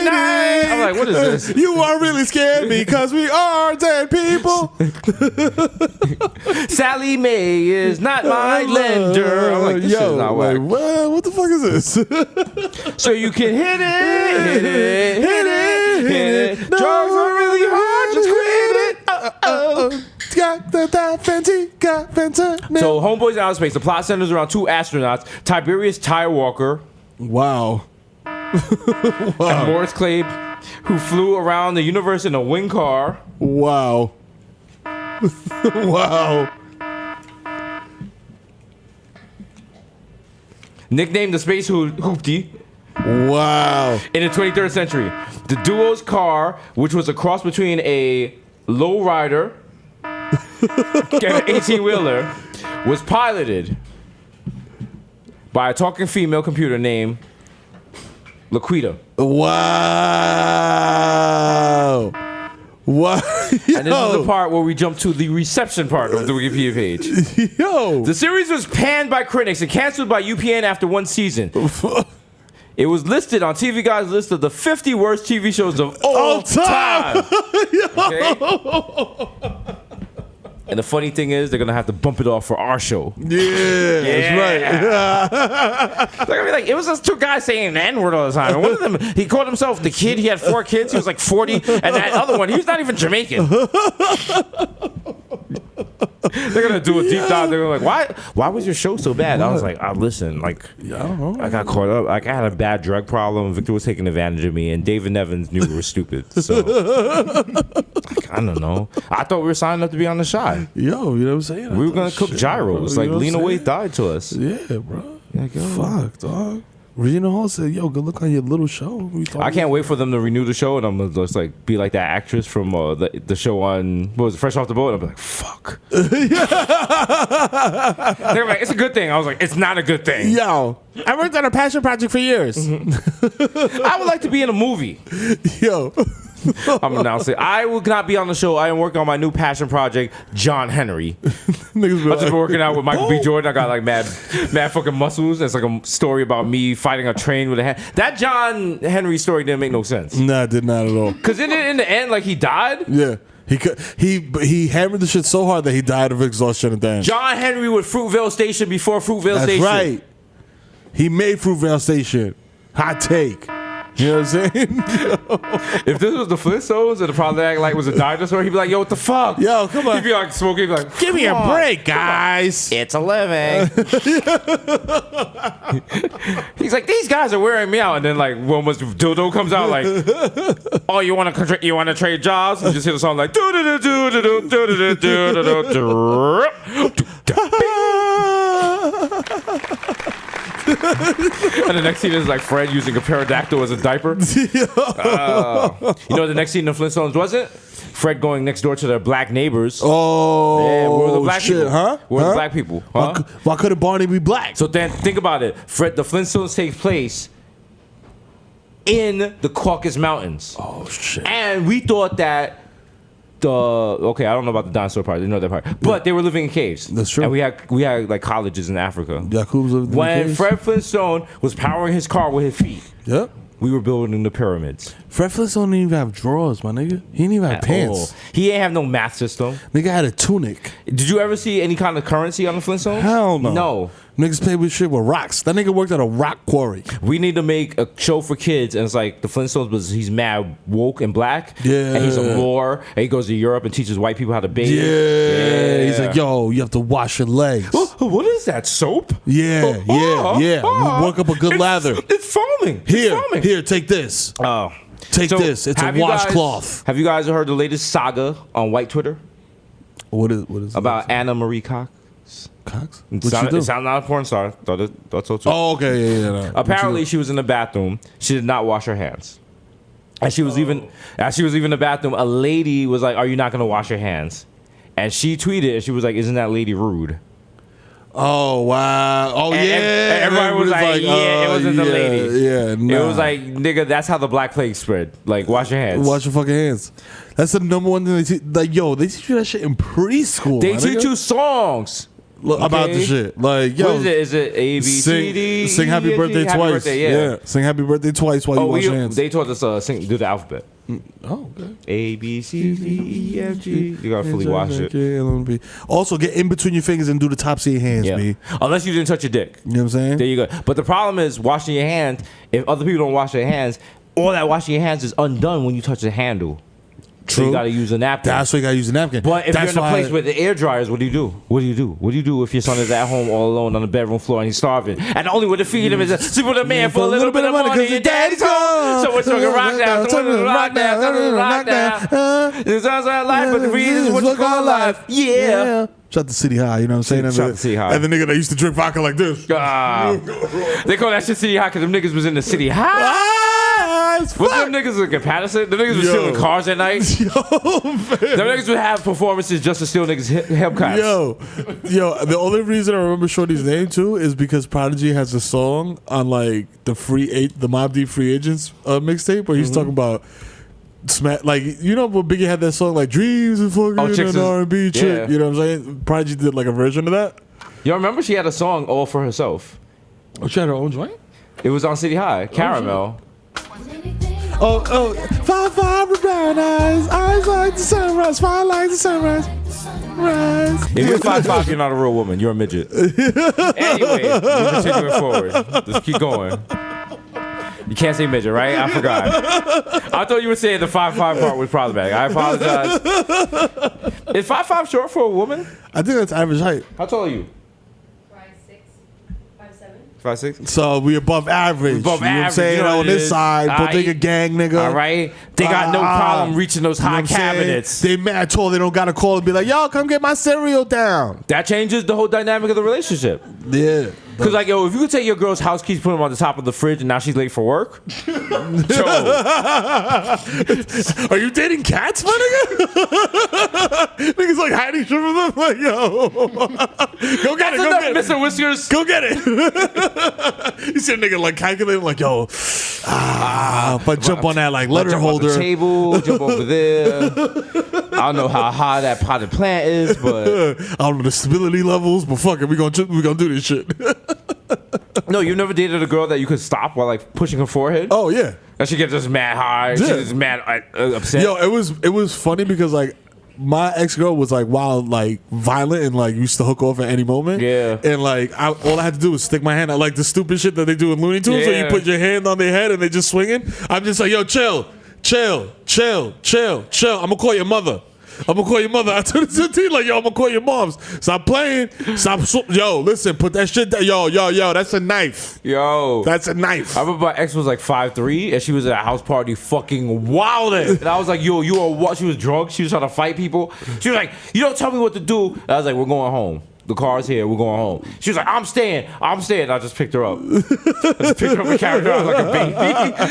night. I'm like, what is this? You are really scared because we are dead people. Sally Mae is not my lender. I'm like, this is not whack. What the fuck is this? So you can hit it. Drugs are really hard, just quit it. Got the fentanyl. So, Homeboys in Outer Space. The plot centers around two astronauts, Tiberius Tire Walker, Wow. and Morris Clay, who flew around the universe in a wing car. Wow. Wow. Nicknamed the Space Hoopty. Wow. In the 23rd century, the duo's car, which was a cross between a lowrider and an 18-wheeler, was piloted by a talking female computer named Laquita. Wow. What? And this is the part where we jump to the reception part of the Wikipedia page. Yo. The series was panned by critics and canceled by UPN after one season. It was listed on TV Guide's list of the 50 worst TV shows of all time. Okay? And the funny thing is, they're going to have to bump it off for our show. Yeah, that's right. They're gonna be like, it was just two guys saying the N-word all the time. And one of them, he called himself the kid. He had 4 kids. He was like 40. And that other one, he was not even Jamaican. They're gonna do a deep dive. They're gonna be like, why was your show so bad? I was like, listen, like, I don't know. I got caught up. Like, I had a bad drug problem. Victor was taking advantage of me, and David Nevins knew we were stupid. So, like, I don't know. I thought we were signing up to be on the Shy. Yo, you know what I'm saying? We were gonna cook gyros. Like, Lena Waithe died to us. Yeah, bro. Like, yo. Fuck, dog. Regina Hall said, yo, good luck on your little show. I can't wait for them to renew the show, and I'm gonna just like be like that actress from the show on what was it, Fresh Off the Boat. And I'll be like, fuck. They're like, it's a good thing. I was like, it's not a good thing. Yo, I worked on a passion project for years. I would like to be in a movie. Yo. I'm announcing. I will not be on the show. I am working on my new passion project, John Henry. I've just been working out with Michael B. Jordan. I got like mad fucking muscles. It's like a story about me fighting a train with a hand. That John Henry story didn't make no sense. Nah, it did not at all. Cause in the end, like he died. Yeah. He hammered the shit so hard that he died of exhaustion at the end. John Henry with Fruitvale Station before Fruitvale Station. That's right. He made Fruitvale Station. Hot take. You know what I'm saying? If this was the Flintstones and the Project Act Light was a dinosaur, he'd be like, yo, what the fuck? Yo, come on. He'd be like smoking, he'd be like, Give me a break, guys. it's a living. He's like, these guys are wearing me out. And then like when was Dildo comes out like, oh, you want to trade jobs? You just hear the song like, and the next scene is like Fred using a pterodactyl as a diaper. You know the next scene in the Flintstones wasn't? Fred going next door to their black neighbors. Oh, yeah, we're the black shit, people. huh? We're the black people. Huh? Why couldn't Barney be black? So then think about it. The Flintstones take place in the Caucasus Mountains. Oh shit! And we thought that I don't know about the dinosaur part. I didn't know that part. But they were living in caves. That's true. And we had like colleges in Africa. Yakub's lived in When caves? Fred Flintstone was powering his car with his feet, Yep. we were building the pyramids. Fred Flintstone didn't even have drawers, my nigga. He didn't even have pants. He ain't have no math system. Nigga had a tunic. Did you ever see any kind of currency on the Flintstones? Hell no. No. Niggas played with shit with rocks. That nigga worked at a rock quarry. We need to make a show for kids, and it's like the Flintstones, but he's mad woke and black. Yeah. And he's a Moor, and he goes to Europe and teaches white people how to bathe. Yeah. He's like, yo, you have to wash your legs. What is that, soap? Yeah. We work up a good lather. It's foaming. Here, take this. Oh. Take this. It's a washcloth. Have you guys heard the latest saga on white Twitter? What is About Anna Marie Cox? Cox? It What you do? sounded not a porn star. Thought so too. Oh, okay, yeah. No. Apparently, she was in the bathroom. She did not wash her hands. As she was even in the bathroom, a lady was like, "Are you not going to wash your hands?" And she tweeted, and she was like, "Isn't that lady rude?" Oh wow! Oh And yeah! everybody was like, "Yeah, it wasn't the lady." Yeah, It was like, "Nigga, that's how the Black Plague spread. Like, wash your hands." wash your fucking hands. That's the number one thing they teach. Like, yo, they teach you that shit in preschool. They my teach nigga. you songs. About the okay? shit. Like, yo, What is it? Is it A, B, C, D? sing happy E, F, G? birthday Happy twice. birthday, yeah, sing happy birthday twice while you wash your hands. They taught us do the alphabet. Oh, okay. A, B, C, D, E, F, G. You gotta fully wash it. Also, get in between your fingers and do the tops of your hands, Yeah. B. Unless you didn't touch your dick. You know what I'm saying? There you go. But the problem is washing your hands. If other people don't wash their hands, all that washing your hands is undone when you touch the handle. So you True. gotta use a napkin. That's why you gotta use a napkin. But if That's you're in a why- place with the air dryers, what do you do? What do you do? What do you do if your son is at home all alone on the bedroom floor and he's starving? And the only way to feed him is to sleep with a man for a little bit of money because your daddy's home. So we're talking rock down, so we're rock down, so rock down. This sounds like life, but the reason is what you call life. Yeah. Shout out to City High, you know what I'm saying? Shout out to City High. And the nigga that used to drink vodka like this. They call that shit City High because them niggas was in the City High. As What fuck. them niggas like in Patterson? Them niggas was Yo. stealing cars at night. Yo, man. Them niggas would have performances just to steal niggas' hubcaps. Yo, the only reason I remember Shorty's name too is because Prodigy has a song on like the Mob Deep Free Agents mixtape where he's talking about like you know when Biggie had that song like Dreams and fucking Chicks an is- R&B chick, yeah. you know what I'm saying? Prodigy did like a version of that. You remember she had a song all for herself. Oh, she had her own joint. It was on City High, Caramel. Oh, 5'5" with brown eyes like the sunrise, fire like the sunrise. Rise. If you're 5'5", you're not a real woman. You're a midget. Anyway, we're continuing forward. Let's keep going. You can't say midget, right? I forgot. I thought you were saying the 5'5" part was problematic. I apologize. Is 5'5" short for a woman? I think that's average height. How tall are you? 5'6". So we above average. Above you know what I'm average, saying? you know what On it this is. side, Bodega gang, nigga. All right. They got no problem reaching those You know high what I'm saying? cabinets. They mad tall. They don't got to call and be like, yo, come get my cereal down. That changes the whole dynamic of the relationship. Yeah. Because, like, yo, if you could take your girl's house keys, put them on the top of the fridge, and now she's late for work, yo, Are you dating cats, my nigga? Niggas like hiding shit from them. Like, yo. Go get it. Go enough, get it. Mr. Whiskers. Go get it. You see a nigga like calculating, like, yo, if I jump on that like letter Jump on holder. the table, jump over there. I don't know how high that potted plant is, but I don't know the stability levels, but fuck it, we gonna do this shit. no, you never dated a girl that you could stop while like pushing her forehead. Oh yeah. And she gets just mad high. She's Yeah. just mad upset. Yo, it was funny because like my ex girl was like wild, like violent, and like used to hook off at any moment. Yeah. And like all I had to do was stick my hand out, like the stupid shit that they do in Looney Tunes, where you Yeah. put your hand on their head and they just swinging. I'm just like, yo, chill. I'm gonna call your mother. I told the team like, yo, I'm gonna call your moms. Stop playing. Yo, listen, put that shit down. Yo, that's a knife. Yo. That's a knife. I remember my ex was like 5'3", and she was at a house party fucking wilding. And I was like, yo, you are what? She was drunk. She was trying to fight people. She was like, you don't tell me what to do. And I was like, we're going home. The car's here. We're going home. She was like, I'm staying. I just picked her up. I just picked her up and carried her out like a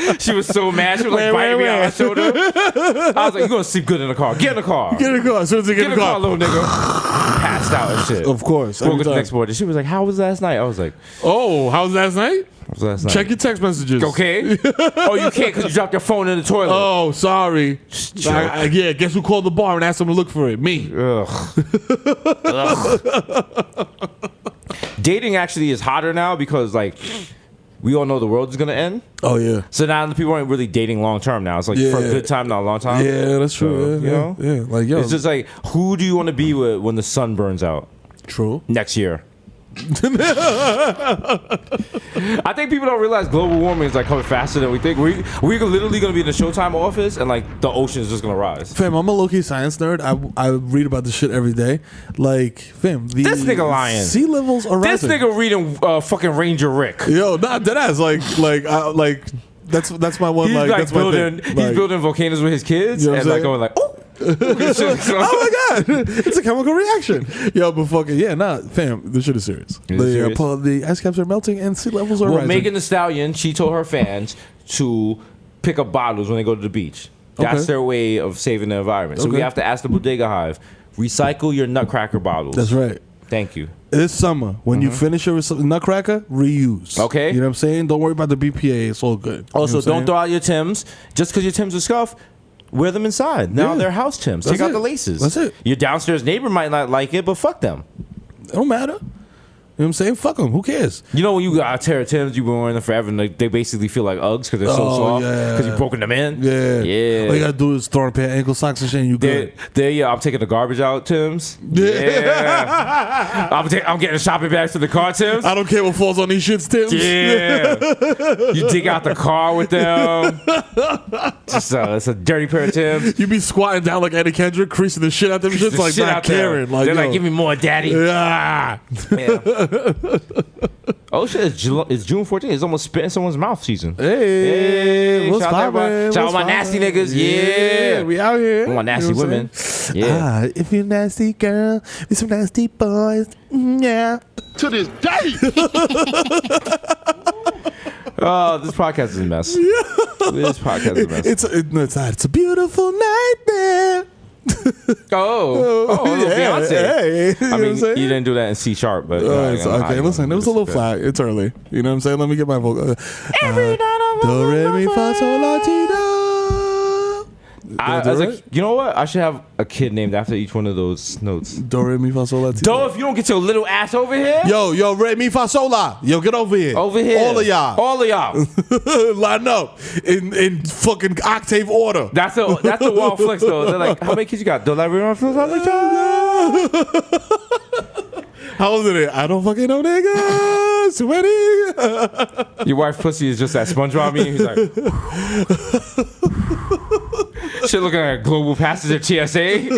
baby. She was so mad. She was like biting me on my shoulder. I was like, you're going to sleep good in the car. Get in the car. Get in the car. As soon as they Get in the car, little nigga. Passed out and shit. Of course. Woke every up the time. next morning. She was like, how was last night? I was like, Oh, how was last night? how was last night? Check your text messages. Okay. Oh, you can't because you dropped your phone in the toilet. Oh, sorry. Jerk. Yeah, guess who called the bar and asked them to look for it? Me. Ugh. Dating actually is hotter now because like we all know the world is gonna end. Oh, yeah. So now the people aren't really dating long term now. It's like for a Yeah. good time, not a long time. Yeah, that's true. So, yeah, you know? yeah. Like, yo. It's just like who do you want to be with when the sun burns out true. next year? I think people don't realize global warming is like coming faster than we think. We're literally gonna be in the Showtime office and like the ocean is just gonna rise. Fam, I'm a low-key science nerd. I read about this shit every day. Like, fam, This nigga lying. Sea levels are This rising. nigga reading fucking Ranger Rick. Yo, not deadass. Like that's my one. He's like like that's my building. thing. He's Like, building volcanoes with his kids You know what and I'm like saying? going like, oh, Oh my god, it's a chemical reaction. Yo, but fucking fam, this shit is serious. The ice caps are melting and sea levels are rising. Megan Thee Stallion, she told her fans to pick up bottles when they go to the beach. That's their way of saving the environment. So we have to ask the Bodega Hive, recycle your Nutcracker bottles. That's right. Thank you. This summer, when you finish your Nutcracker, reuse. Okay. You know what I'm saying? Don't worry about the BPA. It's all good. Also, don't throw out your Timbs. Just because your Timbs are scuffed, wear them inside. Now they're house Timbs. Take out the laces. That's it. Your downstairs neighbor might not like it, but fuck them. It don't matter. You know what I'm saying? Fuck them. Who cares? You know when you got a pair of Timbs, you've been wearing them forever, and they basically feel like Uggs because they're so soft because you've broken them in. Yeah. Yeah. All you got to do is throw on a pair of ankle socks and shit and you good. I'm taking the garbage out, Timbs. Yeah. I'm getting the shopping bags to the car, Timbs. I don't care what falls on these shits, Timbs. Yeah. You dig out the car with them. It's a dirty pair of Timbs. You be squatting down like Eddie Kendrick, creasing the shit out them shits, like not caring. Like, they're like, give me more, daddy. Yeah. Oh shit! It's June 14th. It's almost spit in someone's mouth season. Hey, what's shout out poppin'? Shout out my nasty niggas. Yeah, we out here. My nasty women. Yeah. If you're nasty girl, we some nasty boys. Yeah. To this day. Oh, this podcast is a mess. This podcast is a mess. It's not. It's a beautiful night there. Beyonce. Hey, I mean, you didn't do that in C sharp, but okay. Listen, it was a little flat. It's early. You know what I'm saying? Let me get my vocal. Every night do re mi fa sol la ti do. I was like, you know what? I should have a kid named after each one of those notes. Do re mi fa sol la ti do. Do, if you don't get your little ass over here. Yo, re mi fa sol la. Yo, get over here. Over here. All of y'all. Line up in fucking octave order. That's the wall flex though. They're like, how many kids you got? Do like How old are they? I don't fucking know, nigga. Sweaty. Your wife pussy is just that SpongeBob meme. He's like, shit looking like a global passenger TSA.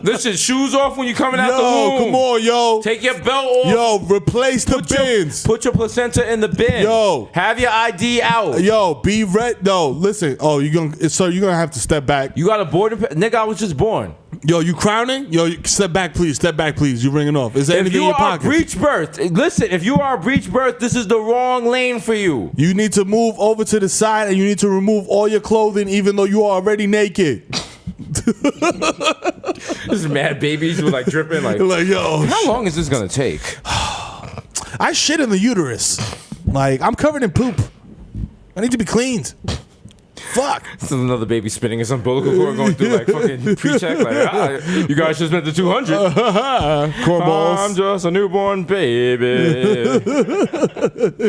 This shit shoes off when you coming out the womb. Come on, yo. Take your belt off. Yo, replace the bins. Put your placenta in the bin. Yo. Have your ID out. Yo, be ready. No, listen. Oh, you're gonna have to step back. You got a boarding nigga, I was just born. Yo, you crowning? Yo, step back, please. Step back, please. You ringing off. Is there anything in your pocket? Breech birth. Listen, if you are a breech birth, this is the wrong lane for you. You need to move over to the side and you need to remove all your clothing even though you are already naked. This is mad babies with like dripping like yo. How long is this gonna take? I shit in the uterus. Like, I'm covered in poop. I need to be cleaned. Fuck. This is another baby spinning his umbilical cord going through like fucking pre-check. Like, you guys just spent the 200. Cornballs. I'm just a newborn baby.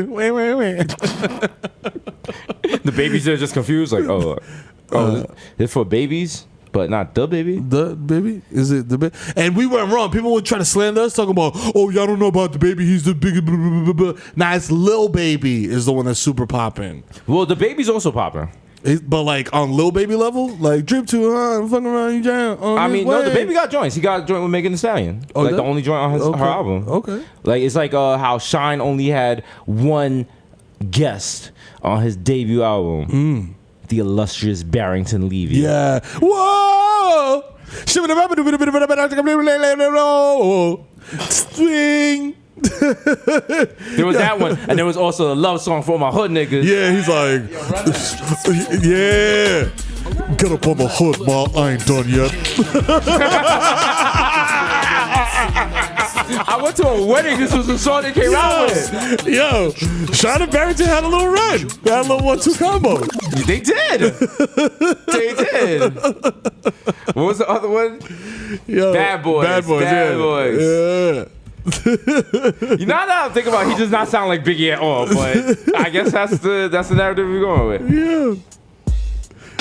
Wait. The babies are just confused. Like, it's for babies, but not the baby. The baby? Is it the baby? And we went wrong. People were trying to slander us, talking about, oh, y'all don't know about the baby. He's the big. Blah, blah, blah, blah. Nah, it's Lil Baby is the one that's super popping. Well, the baby's also popping. But like on Lil Baby level, like drip too hard, fucking around you jam. I mean, no, the baby got joints. He got a joint with Megan Thee Stallion. Oh, like the only joint on her album. Okay. Like it's like how Shine only had one guest on his debut album. The illustrious Barrington Levy. Yeah. Whoa. Swing. There was that one, and there was also a love song for my hood niggas. Yeah, he's like, yeah. Get up on the hood, ma. I ain't done yet. I went to a wedding. This was the song they came out with. Yo, Shine and Barrington had a little run. They had a little 1-2 combo. They did. They did. What was the other one? Yo, Bad Boys. Bad Boys. Yeah. You know, now I'm thinking about, he does not sound like Biggie at all, but I guess that's the narrative we're going with.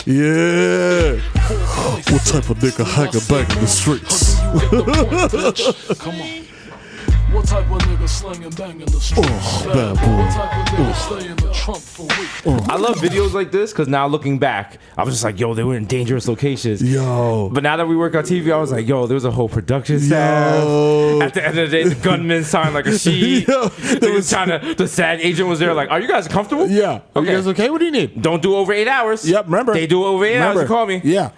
Yeah. What type of nigga hanging back in the streets? Come on. What type of nigga slinging bang in the streets? Bad boy. What type of nigga stay in the trunk for weeks? I love videos like this because now looking back, I was just like, yo, they were in dangerous locations. Yo. But now that we work on TV, I was like, yo, there was a whole production staff. At the end of the day, the gunman signed like a sheet. The SAG agent was there like, are you guys comfortable? Yeah. Okay. You guys okay? What do you need? Don't do over 8 hours. Yep, remember. They do over 8 hours, you call me. Yeah.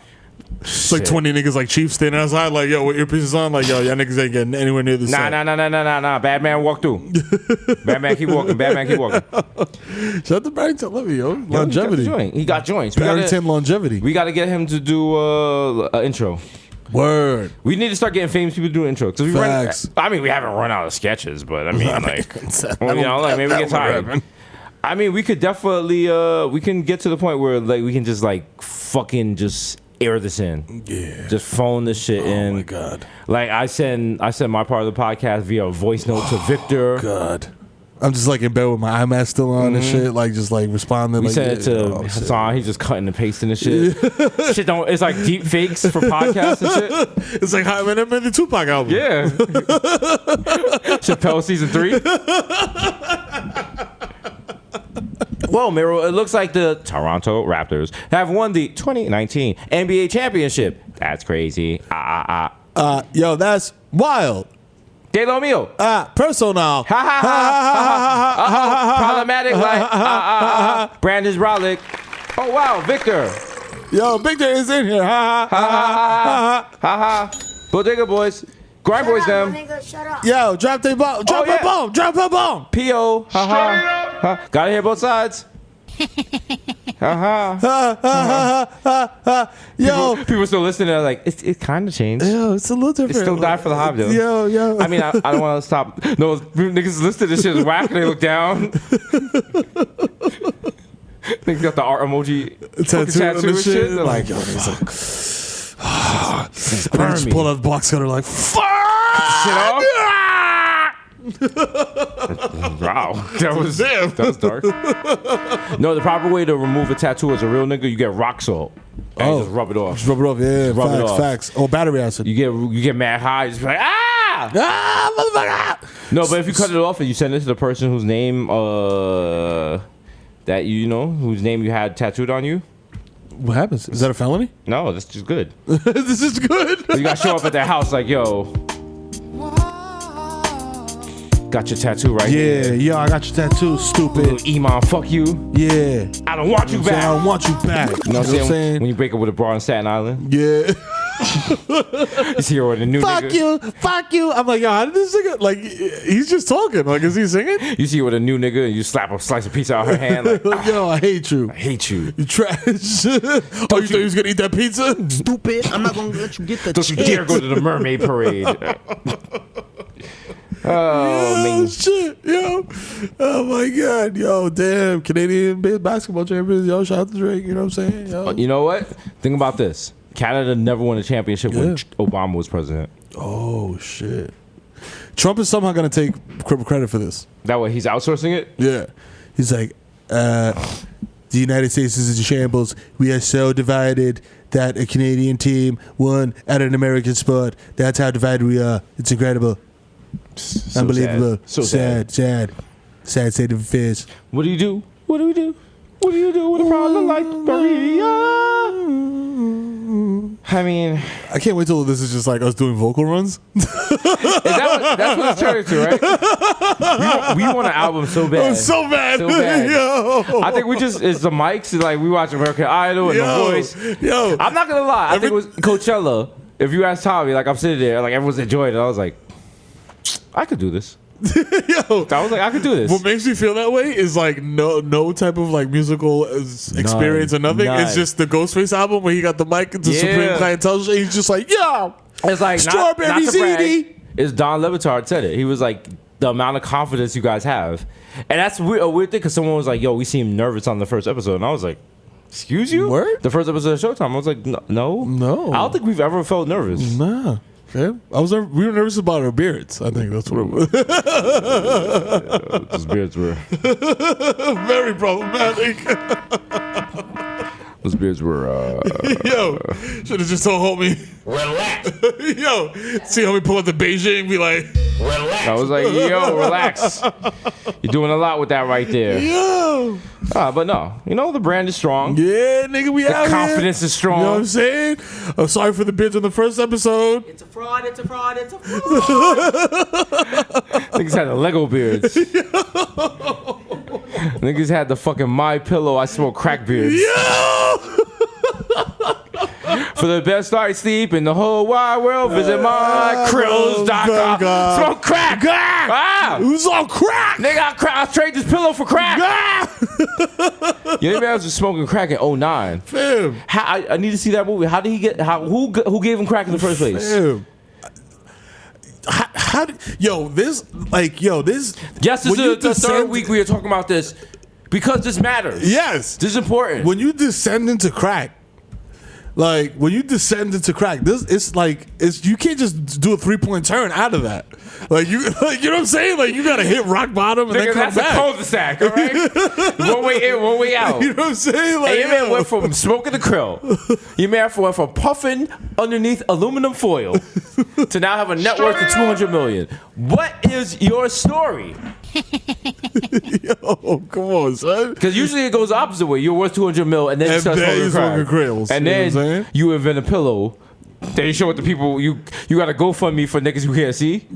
It's like 20 niggas like Chiefs standing outside, like, yo, with earpieces on, like, yo, y'all niggas ain't getting anywhere near the set. Nah. Bad man walk through. Bad man keep walking. Shout out to Barrington Levy, yo. Longevity. He got joints. Barrington longevity. We got to get him to do an intro. Word. We need to start getting famous people to do intros. Facts. We haven't run out of sketches, but I mean, like, maybe we get tired. I mean, we could definitely, we can get to the point where, like, we can just, like, fucking just air this in. Yeah. Just phone this shit in. Oh, my God. Like, I send my part of the podcast via voice note to Victor. God. I'm just, like, in bed with my eye mask still on and shit, like, just, like, responding. We like, sent it to Hasan. He's just cutting and pasting and shit. It's like deep fakes for podcasts and shit. It's like how I made the Tupac album. Yeah. Chappelle season 3. Well, Mero, it looks like the Toronto Raptors have won the 2019 NBA championship. That's crazy. Yo, that's wild. De lo mio. Personal. Problematic like Brandon Brolick. Oh, wow, Victor. Yo, Victor is in here. Bodega Boys. Grind Boys them. Nigga, shut up. Yo, drop the bomb. Drop a bomb. Drop a bomb. P.O. Gotta hear both sides. Yo. People still listening. They're like, it kind of changed. Yo, it's a little different. It still died for the hobby, though. Yo. I mean, I don't want to stop. No, niggas listen to this shit is whack and they look down. Niggas got the art emoji tattoo and shit. They're like, yo, I just pull out the box cutter like, fuck! Wow, that was dark. No, the proper way to remove a tattoo as a real nigga, you get rock salt and just rub it off. Just rub it off, yeah. Rub it off. Facts. Oh, battery acid. You get mad high, just be like motherfucker! No, but if you cut it off and you send it to the person whose name that whose name you had tattooed on you. What happens? Is that a felony? No, that's just good. This is good. You gotta show up at their house like, yo, got your tattoo right here. Yeah, I got your tattoo, stupid. Iman, fuck you. Yeah. I don't want you back. I don't want you back. You know what I'm saying? When you break up with a broad in Staten Island. Yeah. You see her with a new nigga. Fuck you. I'm like, yo, how did this nigga, like, he's just talking. Like, is he singing? You see her with a new nigga and you slap a slice of pizza out her hand. Like, yo, I hate you. I hate you. You trash. Oh, you thought he was going to eat that pizza? Stupid. I'm not going to let you get the Don't you dare go to the mermaid parade. Oh, man. Shit, yo. Oh, my God. Yo, damn. Canadian basketball champions. Yo, shout out to Drake. You know what I'm saying? Yo. You know what? Think about this. Canada never won a championship when Obama was president. Oh, shit. Trump is somehow going to take credit for this. That way he's outsourcing it? Yeah. He's like, the United States is in shambles. We are so divided that a Canadian team won at an American sport. That's how divided we are. It's incredible. So unbelievable. Sad. So sad state of affairs. What do you do? What do we do? What do you do with a problem like Maria? I mean, I can't wait till this is just like us doing vocal runs. That's what it's turned into, right? We want an album so bad. Oh, so bad. Yo. I think it's the mics. Like, we watch American Idol and The Voice. Yo. I'm not going to lie. I think it was Coachella. If you ask Tommy, like, I'm sitting there, like, everyone's enjoying it. I was like, I could do this. Yo, I was like, I could do this. What makes me feel that way is like no type of like musical experience or nothing. None. It's just the Ghostface album where he got the mic into Supreme Clientele. He's just like, yo, it's like strawberry not to brag, ZD. It's Don Levitard said it. He was like, the amount of confidence you guys have, and that's a weird thing because someone was like, yo, we seemed nervous on the first episode, and I was like, excuse you? Word? The first episode of Showtime, I was like, no. I don't think we've ever felt nervous. Nah. Yeah. We were nervous about our beards. I think that's what it was. Those beards were very problematic. Those beards were yo, should have just told homie, relax. Yo, see homie pull up the Beijing and be like, relax. I was like, yo, relax. You're doing a lot with that right there. Yo. But no, the brand is strong. Yeah, nigga, we out here. The confidence is strong. You know what I'm saying? I'm sorry for the bitch on the first episode. It's a fraud. Niggas had the Lego beards. Niggas had the fucking My Pillow I smoke crack beards. Yo! For the best night's sleep in the whole wide world, visit mykrills.com. Smoke crack. Ah! Who's on crack? Nigga, I'll trade this pillow for crack. You know, I was just smoking crack in 09. Fam. I need to see that movie. How did he get? Who gave him crack in the first place? Fam. This. Yes, this is the third week we are talking about this because this matters. Yes, this is important. When you descend into crack, this you can't just do a 3-point turn out of that. Like you know what I'm saying? Like you gotta hit rock bottom and then come that's back. A cul-de-sac, all right? One way in, one way out. You know what I'm saying? Like, and your man went from smoking the krill. Your man went from puffing underneath aluminum foil to now have a net worth of $200 million. What is your story? Yo, come on, son. Because usually it goes the opposite way. You're worth $200 million, and then you start smoking krills. And then you invent a pillow. Then you show it to people. You got a GoFundMe for niggas who can't see.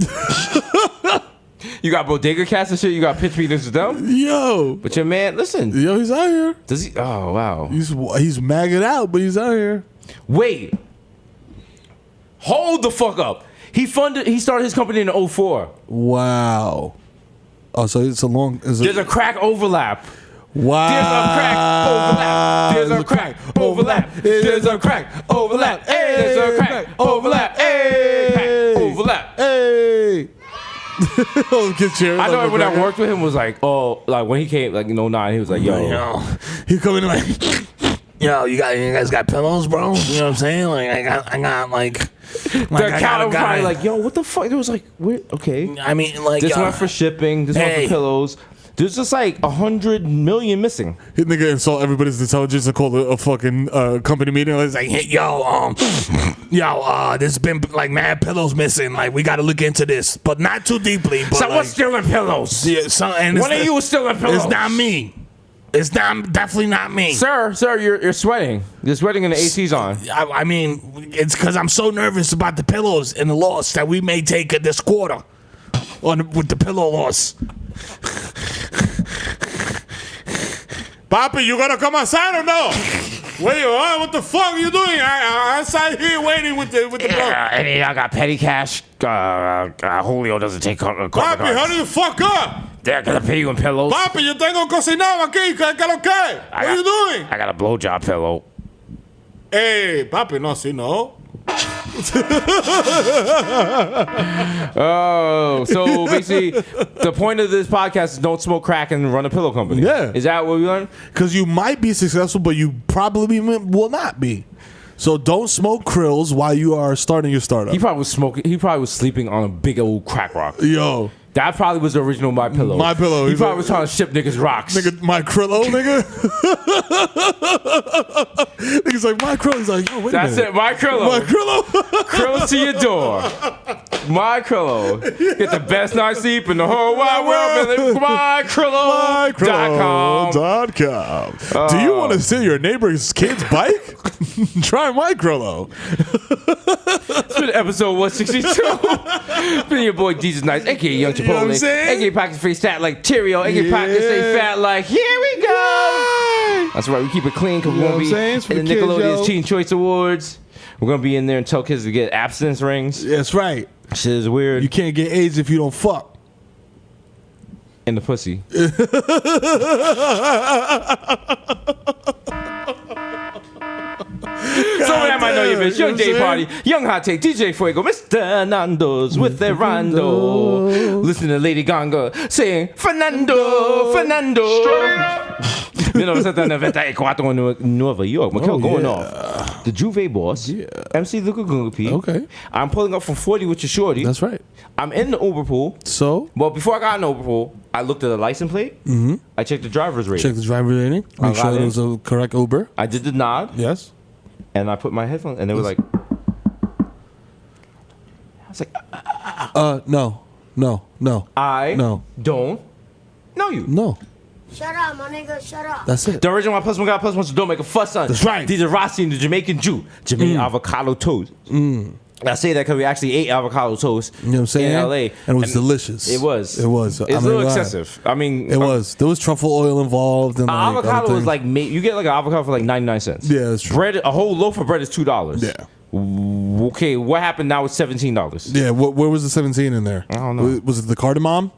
You got bodega cats and shit. You got pitch meetings with them. Yo, but your man, listen. Yo, he's out here. Does he? Oh wow. He's magged out, but he's out here. Wait. Hold the fuck up. He started his company in 2004. Wow. Oh, so it's a long. There's a crack overlap. Wow. There's a crack overlap. There's a crack overlap. Hey, there's a crack overlap. Hey, overlap. Hey. I know when I worked with him was like, oh, like when he came, like in 09, he was like, yo. He coming in like, yo, you guys got pillows, bro? You know what I'm saying? Like I got like. The counter was probably like, yo, what the fuck? It was like, okay. I mean, like this went for shipping. This went for pillows. There's just like 100 million missing. Hit nigga insult everybody's intelligence and call a fucking company meeting. It's like, hey, there's been like mad pillows missing. Like we got to look into this, but not too deeply. But someone's stealing pillows. Yeah, one of you was stealing pillows. It's not me. It's definitely not me, sir. You're sweating. You're sweating and the AC's on. I mean, it's because I'm so nervous about the pillows and the loss that we may take this quarter with the pillow loss. Papi, you gonna come outside or no? Wait, what the fuck are you doing? I'm outside here waiting with the I got petty cash. Julio doesn't take Papi, hurry the fuck up! They're gonna pay you in pillows. Papi, yo tengo cocinado aquí. ¿Qué lo que? What are you doing? I got a blowjob pillow. Hey, papi, no, si no. Oh, so basically, the point of this podcast is don't smoke crack and run a pillow company. Yeah. Is that what we learned? Because you might be successful, but you probably will not be. So don't smoke krills while you are starting your startup. He probably was smoking. He probably was sleeping on a big old crack rock. Yo. That probably was the original My Pillow. My Pillow. He probably was trying to ship niggas rocks. Nigga, my Krillo, nigga. Nigga's like, my Krillo. He's like, yo, wait a minute. That's it, My Krillo. My Krillo. Krillo to your door. My Krillo. Get the best night's sleep in the whole wide world. MyKrillo.com. Do you want to steal your neighbor's kid's bike? Try My Krillo. It's been episode 162. Been your boy Jesus Nice, aka Young Chipotle, you know what I'm saying? aka Pockets Face Fat like Tineo, aka Pockets Stay Fat like here we go. That's right, we keep it clean because we won't be in the Nickelodeon's Teen Choice Awards. We're gonna be in there and tell kids to get abstinence rings. That's right. Shit is weird. You can't get AIDS if you don't fuck. In the pussy. Some of that might know you, bitch. Young Day Party, Young Hot Take, DJ Fuego, Mr. Nando's with their Rondo. Listen to Lady Ganga saying Fernando, Fernando. 1994 in New York. Michael going off. The Juve boss. Yeah. MC Luka Gungapi. Okay. I'm pulling up from 40 with your shorty. That's right. I'm in the Uber pool. So? Well, before I got in the Uber pool, I looked at the license plate. Mm-hmm. I checked the driver's rating. Check the driver's rating. Make sure it was a correct Uber. I did the nod. Yes. And I put my headphones, and they were like, I was like, no. I no. don't know you. No. Shut up, my nigga, shut up. That's it. The original one plus one got plus one, so don't make a fuss on. That's right. These are Rossi and the Jamaican Jew. Jamaican avocado toast. I say that because we actually ate avocado toast. You know what I'm saying? In LA, and it was delicious. It was. It was. It's a little excessive. I mean, it was. There was truffle oil involved. And avocado is like you get like an avocado for like 99 cents. Yeah, that's true. Bread, a whole loaf of bread is $2. Yeah. Okay, what happened now? It's $17. Yeah. Where was the 17 in there? I don't know. Was it the cardamom?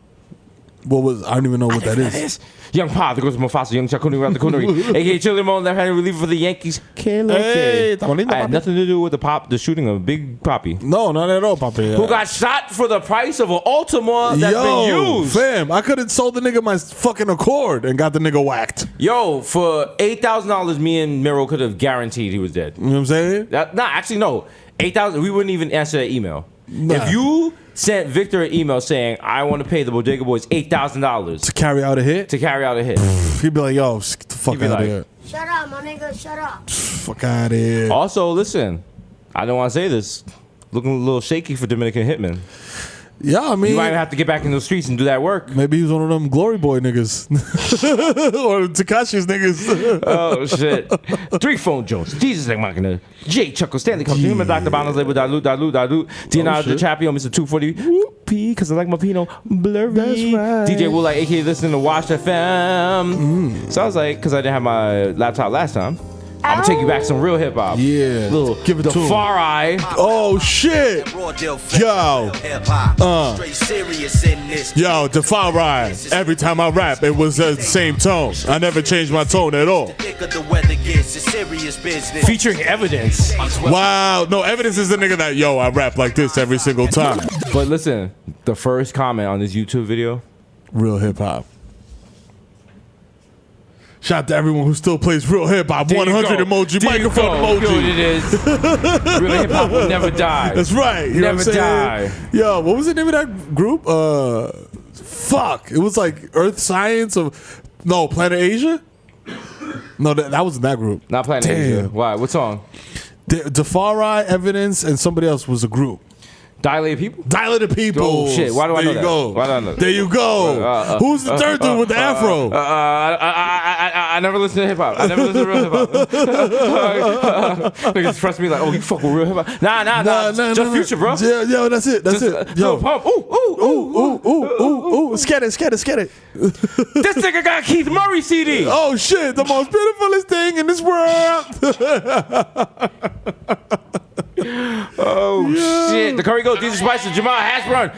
What was? I don't even know what that is. Young Pa, the goes Mufasa, young Chakuni around the corner. A.K.A. Chili Mo, left-handed reliever for the Yankees. Hey, I had nothing to do with the shooting of Big Poppy. No, not at all, Poppy. Who got shot for the price of an Altima that's been used. Fam, I could have sold the nigga my fucking Accord and got the nigga whacked. Yo, for $8,000, me and Mero could have guaranteed he was dead. You know what I'm saying? Actually, no. $8,000, we wouldn't even answer that email. Nah. If you sent Victor an email saying, I want to pay the Bodega Boys $8,000 To carry out a hit? He'd be like, yo, get the fuck out of here. Shut up, my nigga, shut up. Fuck out of here. Also, listen, I don't want to say this. Looking a little shaky for Dominican Hitman. Yeah, I mean, You might have to get back in the streets and do that work. maybe he was one of them Glory Boy niggas. Or Tekashi's niggas. Oh, shit. 3 Phone Jones. Jesus, like Machina. J. Chuckle. Stanley Cup. Human Dr. Bonos label. Dilute. Daiana the Champion. Mr. 240. Whoopee. Because I like my Pinot blurry. That's right. DJ Will like AK listening to Watch FM. So I was like, because I didn't have my laptop last time, I'm going to take you back some real hip hop. Yeah. Little Give it the to him. Far Eye. Oh, shit. Yo. Yo, the Far Eye. Every time I rap, it was the same tone. I never changed my tone at all. Featuring Evidence. Wow. No, Evidence is the nigga that, yo, I rap like this every single time. But listen, the first comment on this YouTube video. Real hip hop. Shout out to everyone who still plays real hip hop. There 100 you go. emoji, There you microphone go. You know what emoji. it is. Real hip hop will never die. That's right. You know Never what I'm saying? die. Yo, what was the name of that group? Fuck. It was like Earth Science of Planet Asia? No, that wasn't that group. Not Planet Asia. Why? What song? The Far Eye, Evidence, and somebody else was a group. Dilated People? Dilated People. Oh, shit. Why do I know There you that? go. Why do I know that? There you go. Who's the third dude with the afro? I never listen to hip hop. I never listen to real hip hop. Niggas press me like, oh, you fuck with real hip hop. Nah. Just Future, bro. Yeah, yo, that's it. That's it. Yo. Pump. Ooh. Scat it. This nigga got Keith Murray CD. Oh shit, the most beautifulest thing in this world. Oh shit. The Curry Goat, Desus Spicer, Jamal Hashburn.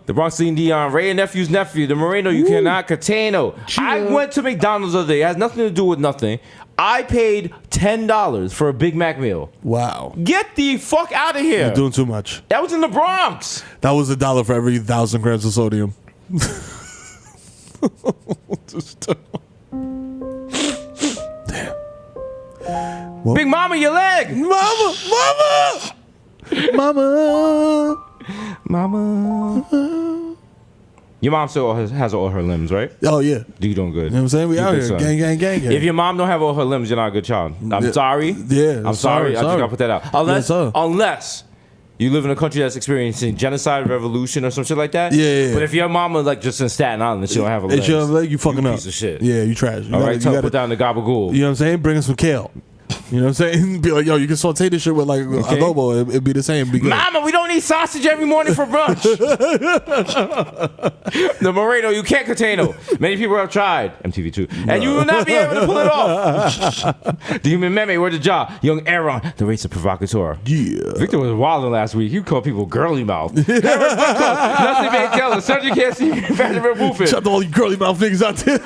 The Bronx Lean Dion, Ray and Nephew's nephew, the Moreno, you cannot Cateno. I went to McDonald's the other day. It has nothing to do with nothing. I paid $10 for a Big Mac meal. Wow. Get the fuck out of here. You're doing too much. That was in the Bronx. That was $1 for every 1,000 grams of sodium. Damn. Well, Big Mama, your leg. Mama. Your mom still has all her limbs, right? Oh yeah. You doing good. You know what I'm saying? We You out good here. son. Gang. If your mom don't have all her limbs, you're not a good child. I'm sorry. Yeah. I'm sorry. I just gotta put that out. Unless you live in a country that's experiencing genocide, revolution, or some shit like that. Yeah. But if your mama like just in Staten Island and she don't have a leg, It's your leg, you fucking up. piece of shit. Yeah, you trash. You All right, gotta, put down the gabagool. You know what I'm saying? Bring us some kale. You know what I'm saying? Be like, yo, you can saute this shit with like adobo. It'd be the same. Be good. Mama, we don't eat sausage every morning for brunch. The Moreno, you can't contain. Many people have tried. MTV2. And you will not be able to pull it off. The human meme, where's the job? Young Aaron, the race of provocateur. Yeah. Victor was wilding last week. You called people girly mouth. Nothing man tell us. Something you can't see. Fashion roofing. Shout out to all you girly mouth niggas out there.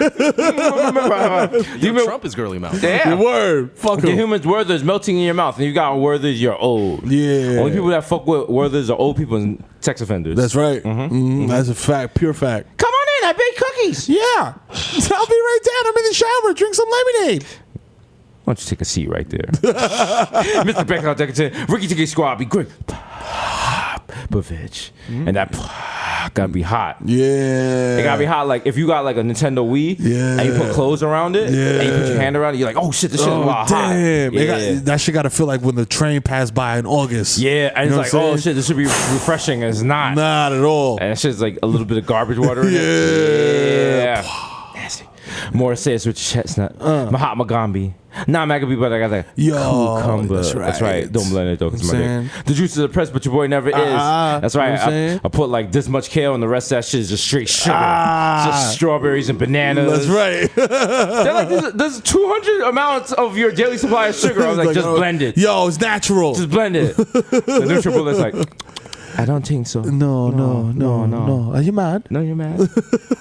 Trump is girly mouth. Yeah. Your word. Fuck The him. human's Werther's melting in your mouth, and you got Werther's, you're old. Yeah. Only people that fuck with Werther's are old people and sex offenders. That's right. That's a fact. Pure fact. Come on in, I baked cookies. Yeah. I'll be right down. I'm in the shower. Drink some lemonade. Why don't you take a seat right there? Mr. Becker, Deckerton, Ricky Tiki Squad, be quick. Pavich. And that gotta be hot. Yeah. It gotta be hot. Like if you got like a Nintendo Wii and you put clothes around it and you put your hand around it, you're like, oh shit, this shit is hot. Damn. Yeah. That shit gotta feel like when the train passed by in August. Yeah, and You know it's what like, I'm oh saying? shit, this should be refreshing. And it's not. Not at all. And that shit's like a little bit of garbage water in it. Yeah. Yeah. Nasty. More says Richard Chestnut. Mahatma Gandhi. Nah, Magaby, but I got that cucumber. That's right. Don't blend it though, because my dick. The juice is oppressed, but your boy never is. That's right. I put like this much kale, and the rest of that shit is just straight sugar. Just strawberries and bananas. That's right. They're like, there's 200 amounts of your daily supply of sugar. I was like, just blend it. Yo, it's natural. Just blend it. The NutriBullet's like, I don't think so. No. Are you mad? No, you're mad.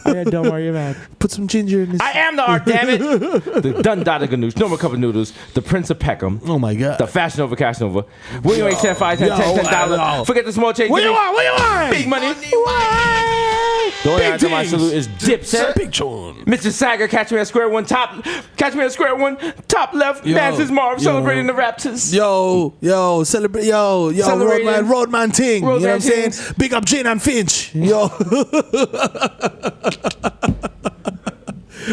Don't worry, you're mad. Put some ginger in this. I am the art, damn it. The Dundada Ganoush, Norma Cup of Noodles, the Prince of Peckham. Oh my God. The Fashion Nova Cash Nova. William H. 10, 5, 10, 10, $10. Forget the small change. What you want? What you want? Big money. The only answer my salute is Dipset. Mr. Sager, catch me at square one, top left, dances Marv, celebrating the Raptors. Yo, celebrate, Roadman ting. You know what I'm saying? Big up Jane and Finch. Yo.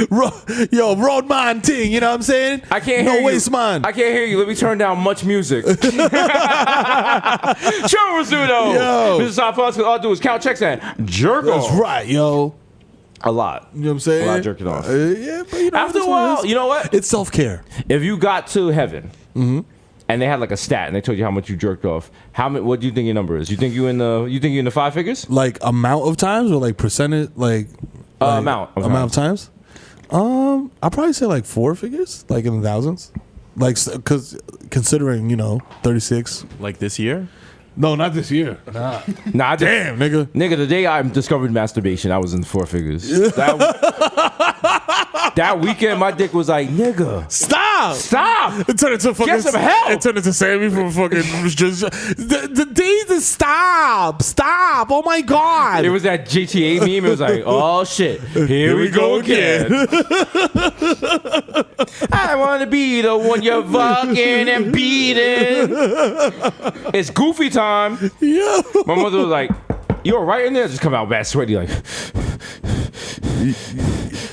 Roadman ting, you know what I'm saying? I can't hear you. No waste man. I can't hear you. Let me turn down much music. Show us, though. Yo. Mr. Softball, all I do is count checks and jerk off. That's right, yo. A lot. You know what I'm saying? A lot of jerking off. Yeah, but you know, after a while, you know what? It's self-care. If you got to heaven and they had like a stat and they told you how much you jerked off, what do you think your number is? You think you in the 5 figures? Like amount of times or like percentage? Like amount of times? I'll probably say like 4 figures, like in the thousands. Like, because considering 36. Like this year? No, not this year. Nah, damn, nigga. Nigga, the day I discovered masturbation, I was in 4 figures. That weekend, my dick was like, nigga, stop. It turned into fucking. Get some help. It turned into Sammy from fucking. The days to stop. Oh my God. It was that GTA meme. It was like, oh shit, here we go again. I want to be the one you're fucking and beating. It's goofy time. Yeah. My mother was like, you all right in there? Just come out bad sweaty like.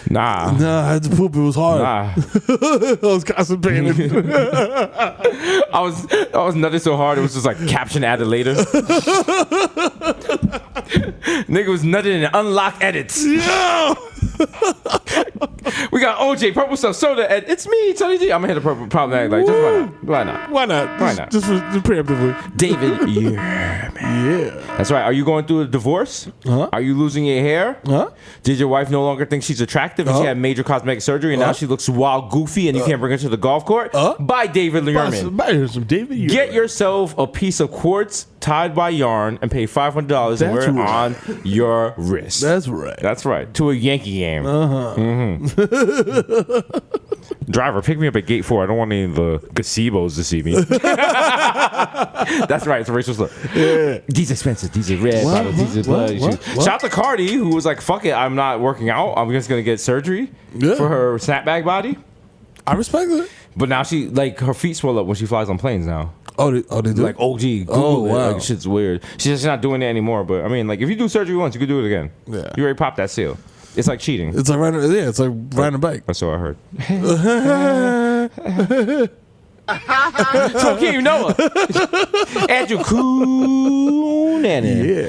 Nah, I had to poop. It was hard. Nah. I was constipated. I was nutting so hard it was just like caption added later. Nigga was nutting in unlocked edits. Yeah. We got OJ, Purple Stuff Soda, and it's me, Tony D. I'm gonna hit a purple problematic like just why not? Why not? Just preemptively. David, yeah, man. Yeah. That's right. Are you going through a divorce? Huh? Are you losing your hair? Huh? Did your wife no longer think she's attractive and she had major cosmetic surgery and now she looks wild goofy and you can't bring her to the golf court? Buy David Learman. Buy some David Learman. Get yourself a piece of quartz tied by yarn and pay $500 and wear it on your wrist. That's right. That's right. To a Yankee game. Driver, pick me up at gate 4. I don't want any of the gazebos to see me. That's right. It's a racial slur. Yeah. These expensive. These are red bottles. These are blood. Shout out to Cardi, who was like, fuck it. I'm not working out. I'm just going to get surgery for her snapback body. I respect it. But now she, like, her feet swell up when she flies on planes now. Oh, they do? Like, OG. Google it. Wow. Like, shit's weird. She's not doing it anymore. But, I mean, like, if you do surgery once, you could do it again. Yeah. You already popped that seal. It's like cheating. It's like riding a bike. That's what I heard. So Keem Noah, Andrew Coonanen.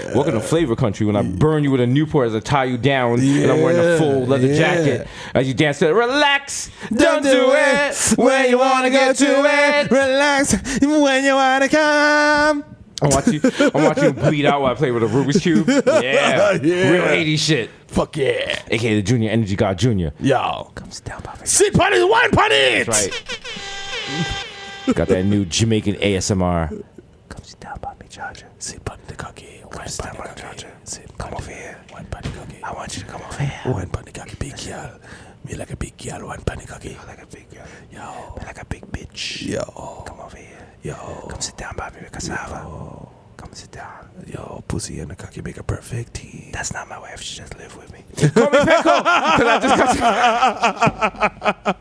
Yeah. Welcome to Flavor Country. When I burn you with a Newport as I tie you down, and I'm wearing a full leather jacket as you dance to it. Relax, don't do it when you wanna get to it. Relax when you wanna come. I want you bleed out while I play with a Rubik's Cube. Yeah. Real 80s shit. Fuck yeah. AKA the Junior Energy God Junior. Yo. Come sit down, Bobby. Sit on it, wine on it. That's right. Got that new Jamaican ASMR. Come sit down, Bobby Charger. Sit on the cocky. Wine on the cocky. Come over here. Wine on the cocky. I want you to come over here. Wine on the cocky, big girl. Me like a big girl, wine on the cocky. I like a big girl. Yo. I like a big bitch. Yo. Come over here. Yo. Come sit down, Bobby Cassava. Come sit down. Yo, pussy and the cocky make a perfect team. That's not my wife. She just live with me. Call me Pickle. Because I just got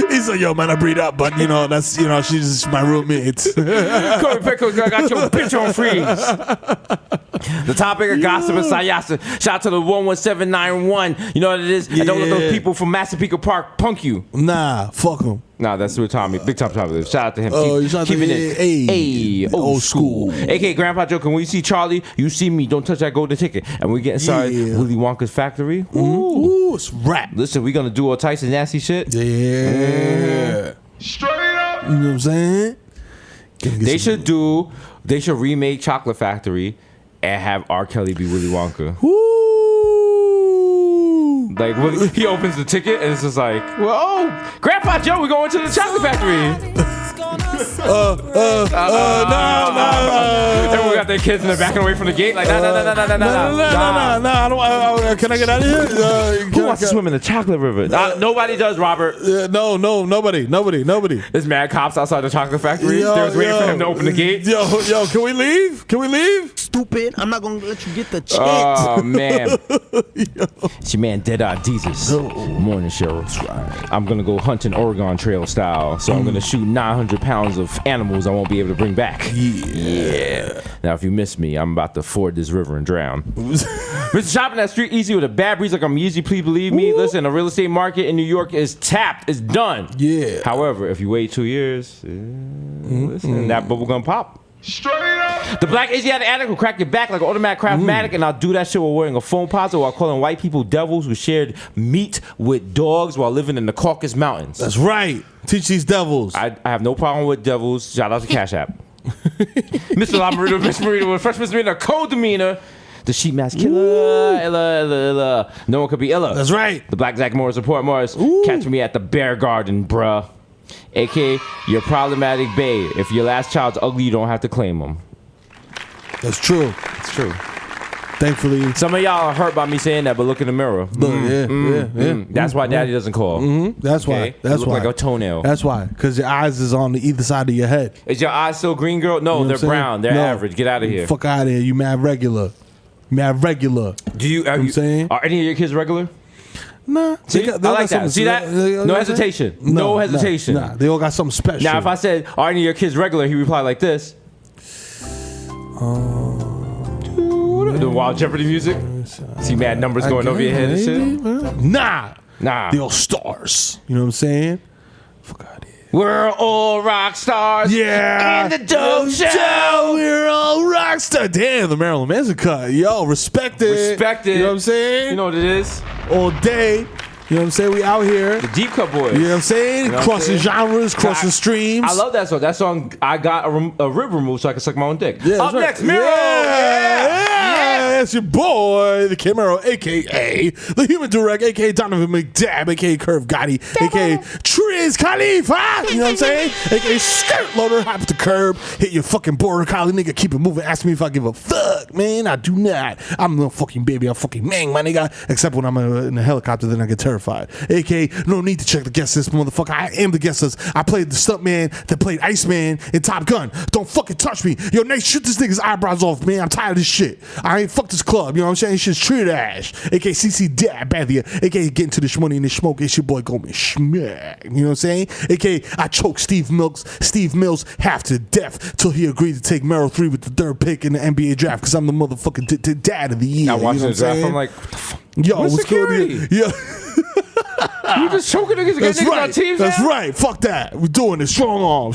He's like, yo, man, I breed up, but that's she's just my roommate. Call me Pickle. I got your bitch on freeze. The topic of gossip is Sayasa. Shout out to the 11791. You know what it is? I don't let those people from Massapequa Park punk you. Nah, fuck them. Nah, that's what Tommy. Big Top Tommy. Shout out to him. You shout out to Keeping him. it Hey, old school. AK Grandpa Joe, when we see Charlie, you see me. Don't touch that golden ticket. And we get inside Willy Wonka's factory. Ooh, it's rap. Listen, we gonna do all types of nasty shit. Yeah. Straight up. You know what I'm saying? They should remake Chocolate Factory and have R. Kelly be Willy Wonka. Woo. Like he opens the ticket and it's just like, well, Grandpa Joe, we're going to the Chocolate Factory. No. Everyone got their kids and they're backing away from the gate. Like, no. I don't. Can I get out of here? Who wants to swim in the chocolate river? Nobody does, Robert. No, nobody. There's mad cops outside the chocolate factory. They was waiting for him to open the gate. Yo, can we leave? Stupid. I'm not gonna let you get the chance. Oh, man. It's your man, Dead Eye Desus. Morning, Cheryl. I'm going to go hunting Oregon Trail style. So I'm going to shoot 900 pounds of animals I won't be able to bring back. Yeah. Now, if you miss me, I'm about to ford this river and drown. Mr. Shopping that street easy with a bad breeze like I'm easy, please believe me. Listen, the real estate market in New York is tapped. It's done. Yeah. However, if you wait 2 years, listen, that bubble gonna pop. Straight up. The black Asiatic addict will crack your back like an automatic Craftmatic, and I'll do that shit while wearing a phone posit while calling white people devils who shared meat with dogs while living in the Caucasus Mountains. That's right. Teach these devils. I have no problem with devils. Shout out to Cash App. Mr. La Marita, Miss Marita with Fresh Miss Marita, cold demeanor. The sheep mask killer, illa. No one could be illa. That's right. The Black Zach Morris report Morris. Catch me at the Bear Garden, bruh. AK, you're problematic babe. If your last child's ugly, you don't have to claim him. That's true. It's true. Thankfully. Some of y'all are hurt by me saying that, but look in the mirror. Yeah. That's why daddy doesn't call. That's why. That's you look why. like a toenail. That's why. Because your eyes is on either side of your head. Is your eyes still green, girl? No, You know they're what I'm brown. saying? They're No. average. Get out of here. Fuck out of here. You mad regular. Do you? I'm saying? Are any of your kids regular? Nah. See, I like that. See that? No hesitation. No hesitation. Nah, they all got something special. Now, if I said, are any of your kids regular? He replied like this. The Wild Jeopardy music. See mad numbers going over your head and shit. Nah. Nah. They all stars. You know what I'm saying? Fuck out of here. We're all rock stars. Yeah. In the dope show. We're all rock stars. Damn, the Marilyn Manson cut. Yo, respect it. Respect it. You know what I'm saying? You know what it is? All day. You know what I'm saying? We out here. The Deep Cut Boys. You know what I'm saying? You know what Crossing I'm saying? genres, crossing streams. I love that song. That song, I got a rib removed so I can suck my own dick. Yeah, Up that's right. next, Mero. Yeah. That's your boy, the Kid Mero, a.k.a. the Human Direct, a.k.a. Donovan McDab, a.k.a. Curve Gotti, a.k.a. Triz Khalifa. You know what I'm saying? A.k.a. Skirt Loader, hop the curb, hit your fucking border collie, nigga, keep it moving, ask me if I give a fuck, man. I do not. I'm no fucking baby, I'm fucking man, my nigga. Except when I'm in a helicopter, then I get terrified. A.k.a. no need to check the guest list, motherfucker. I am the guest list. I played the stuntman that played Iceman in Top Gun. Don't fucking touch me. Yo, Nate, shoot this nigga's eyebrows off, man. I'm tired of this shit. I ain't fuck this club. You know what I'm saying? Shit's treated ash. A.k.a. CC Dab, Bathia. A.k.a. getting to this money and this smoke. It's your boy Goldman Schmack. You know what I'm saying? A.k.a. I choked Steve Mills half to death till he agreed to take Mero 3 with the third pick in the NBA draft because I'm the motherfucking dad of the year. I watched you know the draft. I'm like, what the fuck? Yo, what's what's good? security? Yeah. You just choking niggas to get That's niggas right. on teams That's now? right. Fuck that. We're doing it. Strong arm,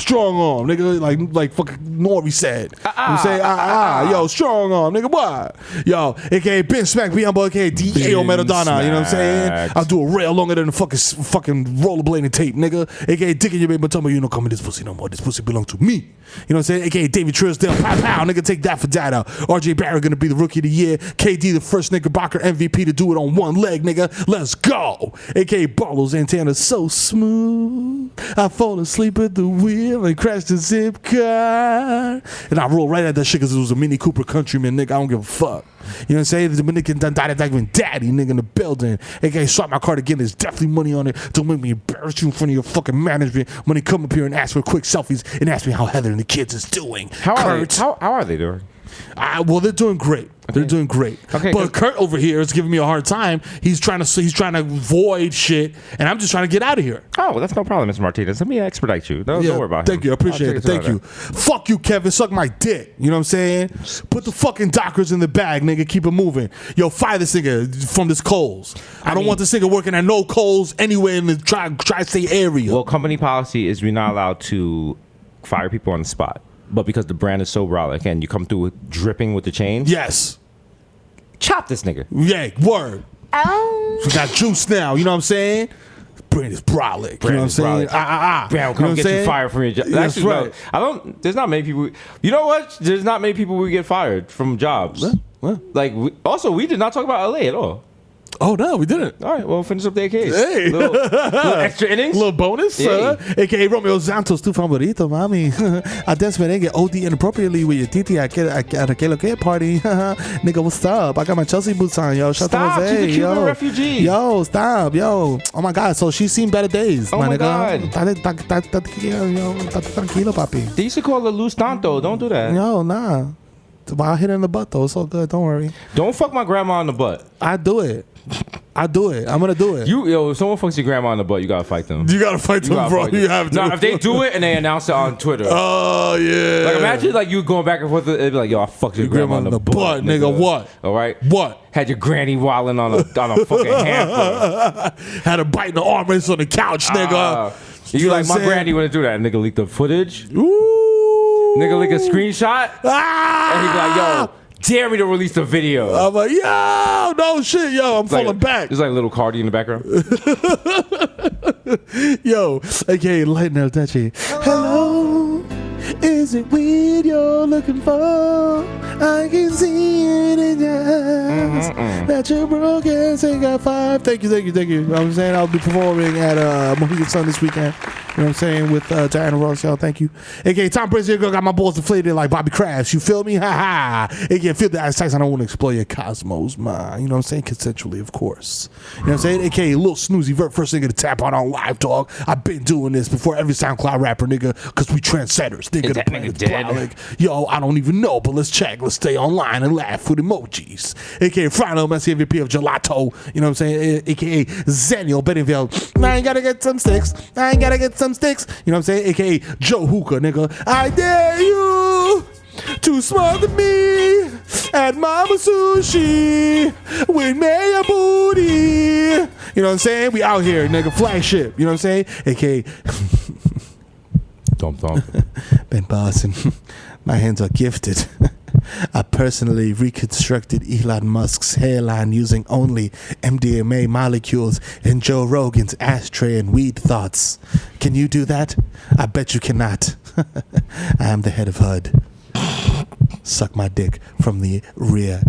nigga. Like fucking Nori said. You say yo, strong arm, nigga. What? Yo, aka Ben Smack, be humble, aka D.A.O. Metadona. You know what I'm saying? I'll do a rail longer than the fucking rollerblading tape, nigga. Aka dick in your baby, but tell me you don't come in this pussy no more. This pussy belong to me. You know what I'm saying? Aka David Trisdale, pow, nigga, take that for data. RJ Barrett gonna be the rookie of the year. KD the first Knickerbocker MVP to do it on one leg, nigga. Let's go. Aka Barlow's antenna so smooth. I fall asleep at the wheel and crash the zip car. And I roll right at that shit because it was a Mini Cooper Countryman, nigga. I don't give a fuck. You know what I'm saying? The Dominican done died like when daddy, nigga, in the building. AKA swipe my card again. There's definitely money on it. Don't make me embarrass you in front of your fucking management when they come up here and ask for quick selfies and ask me how Heather and the kids is doing. How are they doing? Well, they're doing great. They're doing great. Okay, but Kurt over here is giving me a hard time. He's trying to avoid shit, and I'm just trying to get out of here. Oh, well, that's no problem, Mr. Martinez. Let me expedite you. Don't worry about it. Thank you. I appreciate it. Thank you. Fuck you, Kevin. Suck my dick. You know what I'm saying? Put the fucking Dockers in the bag, nigga. Keep it moving. Yo, fire this nigga from this Coles. I don't want this nigga working at no Coles anywhere in the tri-state area. Well, company policy is we're not allowed to fire people on the spot. But because the brand is so brolic and you come through with dripping with the chains. Yes. Chop this nigga. Yeah, word. We got juice now. You know what I'm saying? Brand is brolic. You know what I'm saying? Brand will come get you fired from your job. That's right. No, there's not many people. You know what? There's not many people who get fired from jobs. What? Like, we did not talk about LA at all. Oh, no, we didn't. All right, well, finish up their case. Hey. Little extra innings. Little bonus. A.K.A. Romeo Santos, tu favorito, mami. I dance merengue OD inappropriately with your Titi at a que lo que party. Nigga, what's up? I got my Chelsea boots on, yo. Shout out to Jose. She's a Cuban refugee. Yo, stop, yo. Oh, my God. So she's seen better days, oh my God. Tranquilo, papi. They used to call her Luz Tanto. Don't do that. Yo, nah. I'll hit her in the butt, though. It's all good. Don't worry. Don't fuck my grandma in the butt. I do it. I'm gonna do it. If someone fucks your grandma in the butt, you gotta fight them. You gotta fight them, bro. You have to. No, if they do it and they announce it on Twitter. Oh yeah. Like imagine like you going back and forth. It'd be like, yo, I fucked your grandma in the butt, nigga. What? All right. What? Had your granny wilding on a fucking hamper. Had a bite in the armrest on the couch, nigga. You like my granny wouldn't do that. Nigga leaked the footage. Ooh. Nigga leaked a screenshot. And he'd be like, yo, dare me to release the video. I'm like, yo, no shit, yo, I'm falling back. There's like a little Cardi in the background. Yo, okay, lighten up, touchy. Hello, is it weed you're looking for? I can see it in your eyes that you're broken, say got 5. Thank you. You know what I'm saying? I'll be performing at Mohegan Sun this weekend. You know what I'm saying? With Daiana Ross, y'all. Thank you. A.K.A. Tom Brady girl got my balls deflated like Bobby Crafts. You feel me? Ha ha. A.K.A. feel that I don't want to explore your cosmos, man. You know what I'm saying? Consensually, of course. You know what I'm saying? A.K.A. Lil Snoozy, first nigga to tap on live, dog. I've been doing this before every SoundCloud rapper, nigga, because we trendsetters. Nigga, that nigga dead? Yo, I don't even know, but let's check. Let's stay online and laugh with emojis. A.K.A. Frano, Messi MVP of Gelato. You know what I'm saying? A.K.A. Zeniel Benenville. I ain't gotta get some sticks. You know what I'm saying? A.K.A. Joe Hookah, nigga. I dare you to smother me at Mama Sushi with Mayor Booty. You know what I'm saying? We out here, nigga. Flagship. You know what I'm saying? A.K.A. Thump. Ben Barson. My hands are gifted. I personally reconstructed Elon Musk's hairline using only MDMA molecules and Joe Rogan's ashtray and weed thoughts. Can you do that? I bet you cannot. I am the head of HUD. Suck my dick from the rear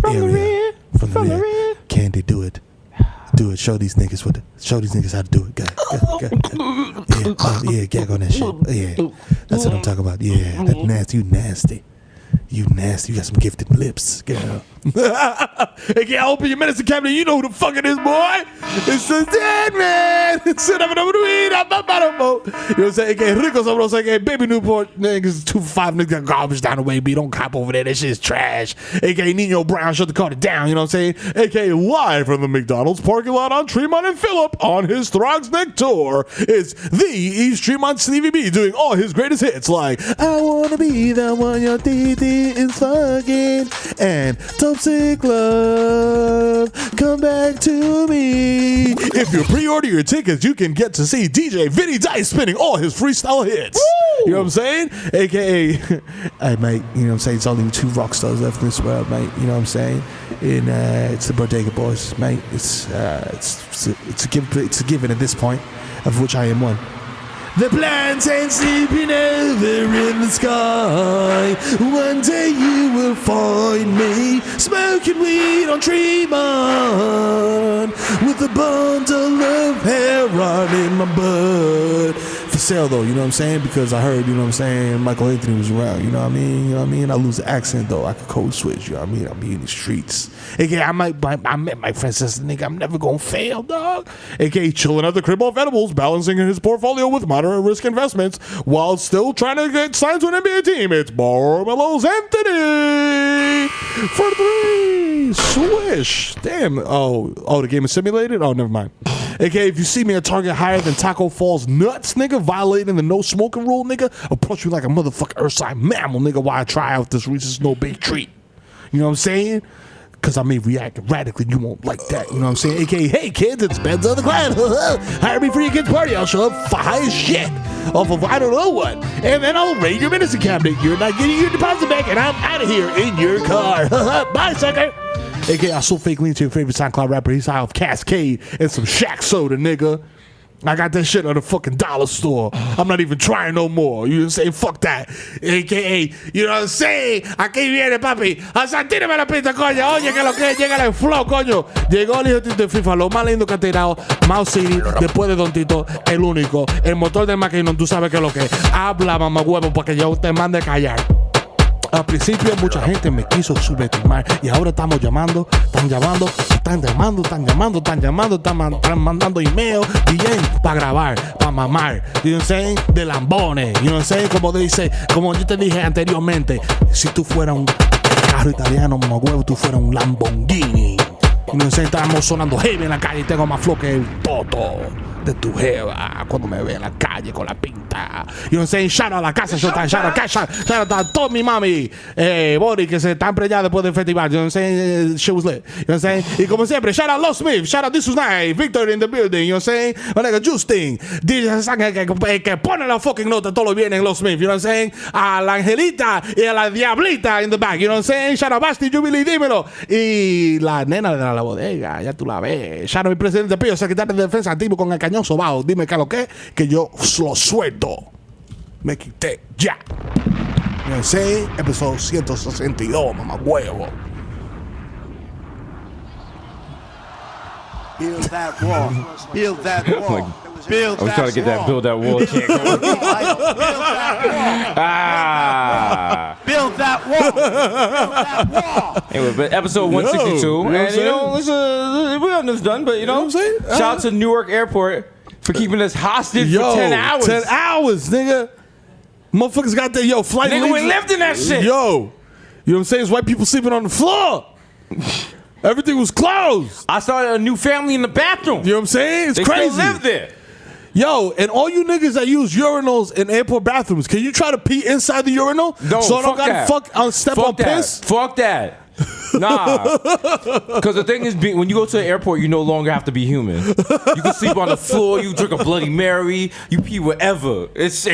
area. From the rear. Candy, do it. Do it. Show these niggas how to do it. Go. Yeah, gag on that shit. Yeah, that's what I'm talking about. Yeah, that nasty. You nasty. You nasty. You got some gifted lips, girl. Hey, can't open your medicine cabinet. You know who the fuck it is, boy. It's the dead man. Sit up and over the weed. You know what I'm saying? Hey, Rico Sabroso, hey, Baby Newport. Niggas 2 for $5. Niggas got garbage down the way, B. Don't cop over there. That shit's trash. A.K.A. Nino Brown, shut the car down. You know what I'm saying? A.K.A. live from the McDonald's parking lot on Tremont and Phillip on his Throgs Neck tour. It's the East Tremont Stevie B doing all his greatest hits like I Wanna Be the One Your Titi is Fucking and Top Sick Love, Come Back to Me. If you pre-order your tickets, you can get to see DJ Vinny Dice spinning all his freestyle hits. Woo! You know what I'm saying? A.K.A. Hey, mate, you know what I'm saying? It's only 2 rock stars left in this world, mate. You know what I'm saying? It's the Bodega Boys, mate. It's a given at this point, of which I am one. The plants ain't sleeping over in the sky. One day you will find me smoking weed on Tremont with a bundle of heroin in my butt. For sale though, you know what I'm saying? Because I heard, you know what I'm saying, Michael Anthony was around, you know what I mean? You know what I mean? I lose the accent though. I could code switch, you know what I mean? I'll be in the streets. AKA, I met my friend says, nigga, I'm never gonna fail, dog. AKA, chilling at the crib off edibles, balancing his portfolio with moderate risk investments while still trying to get signed to an NBA team. It's Marmelo's Anthony for 3. Swish. Damn. Oh, the game is simulated? Oh, never mind. AKA, if you see me at Target higher than Taco Fall's nuts, nigga, violating the no smoking rule, nigga, approach you like a motherfucking earthside mammal, nigga, while I try out this Reese's No Bake Treat. You know what I'm saying? Because I may react radically, you won't like that. You know what I'm saying? AKA, hey kids, it's Ben's of the Clan. Hire me for your kids' party. I'll show up for high as shit off of I don't know what. And then I'll raid your medicine cabinet. You're not getting your deposit back, and I'm out of here in your car. Bye, sucker. AKA, I sold fake lean to your favorite SoundCloud rapper. He's high off Cascade and some Shaq soda, nigga. I got that shit at a fucking dollar store. I'm not even trying no more. You know what I'm saying? Fuck that. AKA, you know what I'm saying? Aquí viene, papi. Hasan, tírame la pista, coño. Oye, que lo que llega el flow, coño. Llegó el hijo de FIFA, lo más lindo que ha tirado. Mouse City, después de Don Tito, el único. El motor del maquinón, tú sabes que es lo que es. Habla, mamá huevo, para que yo te mande callar. Al principio mucha gente me quiso subestimar y ahora estamos llamando, están mandando email, DM para grabar, para mamar, you know what I'm saying, de lambones, you know what I'm saying, como yo te dije anteriormente, si tú fueras un carro italiano, mamá huevo, tú fueras un Lamborghini, you know what I'm saying, estamos sonando heavy en la calle y tengo más flow que el toto de tu jeva cuando me ve en la calle con la pinta. You know what I'm saying? Shout out a la casa, shout out a todo mi mami, Bori, que se está empreñada después del festival. You know what I'm saying? She was lit. You know what I'm saying? Y como siempre, shout out Los Smith, shout out Desus Night, Victor in the building. You know what I'm saying? Olega Justin, DJ Hasan, que pone la fucking nota todo lo bien en Los Smith. You know what I'm saying? A la Angelita y a la Diablita in the back. You know what I'm saying? Shout out Basti, Jubilee, dímelo. Y la nena de la bodega, ya tú la ves. Shout out mi presidente Pío, secretario de defensa activo con el cañón sobao. Dime que lo que yo lo suelto. Me quité ya. You know what I'm saying? Episodio 162, mamá huevo. Build that wall. Build that wall. I was trying to get that build that wall chant going. Build that wall. Build that wall. Anyway, but episode 162, and you know, we're almost done. But you know what I'm saying? Shout out to Newark Airport for keeping us hostage for 10 hours. 10 hours, nigga. Motherfuckers got that, flight. Nigga, we lived in that shit. Yo, you know what I'm saying? It's white people sleeping on the floor. Everything was closed. I saw a new family in the bathroom. You know what I'm saying? It's crazy. They still live there. Yo, and all you niggas that use urinals in airport bathrooms, can you try to pee inside the urinal? No, so I don't gotta step on that. piss? Fuck that. Nah, because the thing is, when you go to the airport, you no longer have to be human. You can sleep on the floor. You drink a Bloody Mary. You pee wherever. It's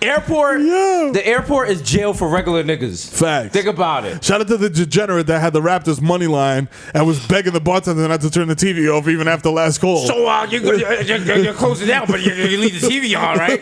airport. Yeah. The airport is jail for regular niggas. Facts. Think about it. Shout out to the degenerate that had the Raptors money line and was begging the bartender not to turn the TV off even after last call. So you're closing down, but you leave the TV on, right?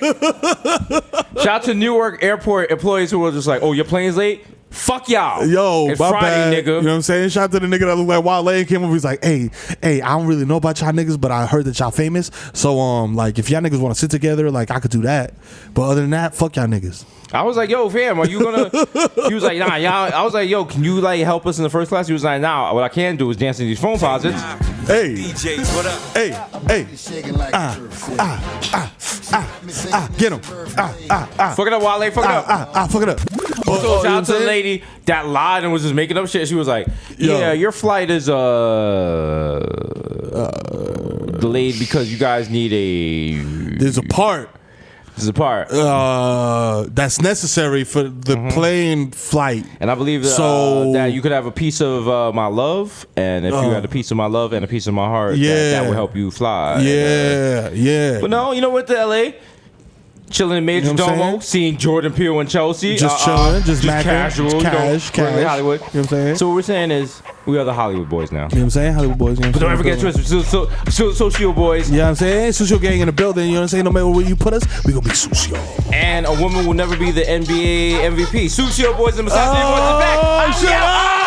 Shout out to Newark Airport employees who were just like, "Oh, your plane's late." Fuck y'all. Yo, it's my Friday, bad. nigga. You know what I'm saying? Shout out to the nigga that looked like Wale and came over. He's like, hey, I don't really know about y'all niggas, but I heard that y'all famous. So, like, if y'all niggas want to sit together, like, I could do that. But other than that, fuck y'all niggas. I was like, yo, fam, are you gonna? He was like, nah, y'all. I was like, yo, can you like help us in the first class? He was like, nah, what I can do is dance in these phone posits. Hey, DJs, what up? Hey, get him. Fuck it up, Wale. Fuck it up. Fuck it up. So shout out to the lady that lied and was just making up shit. She was like, yeah, your flight is delayed because you guys need There's a part. There's a part that's necessary for the plane flight. And I believe that you could have a piece of my love, and if you had a piece of my love and a piece of my heart, that will help you fly. Yeah. But no, you know what, the LA? Chilling in Major Domo, seeing Jordan Peele and Chelsea. Just chilling, just casual. Cash. Hollywood. You know what I'm saying? So what we're saying is, we are the Hollywood boys now. You know what I'm saying? Hollywood boys. You know but don't ever get twisted. Socio boys. You know what I'm saying? Socio gang in the building. You know what I'm saying? No matter where you put us, we gonna be Socio. And a woman will never be the NBA MVP. Socio boys and Mercado boys are back.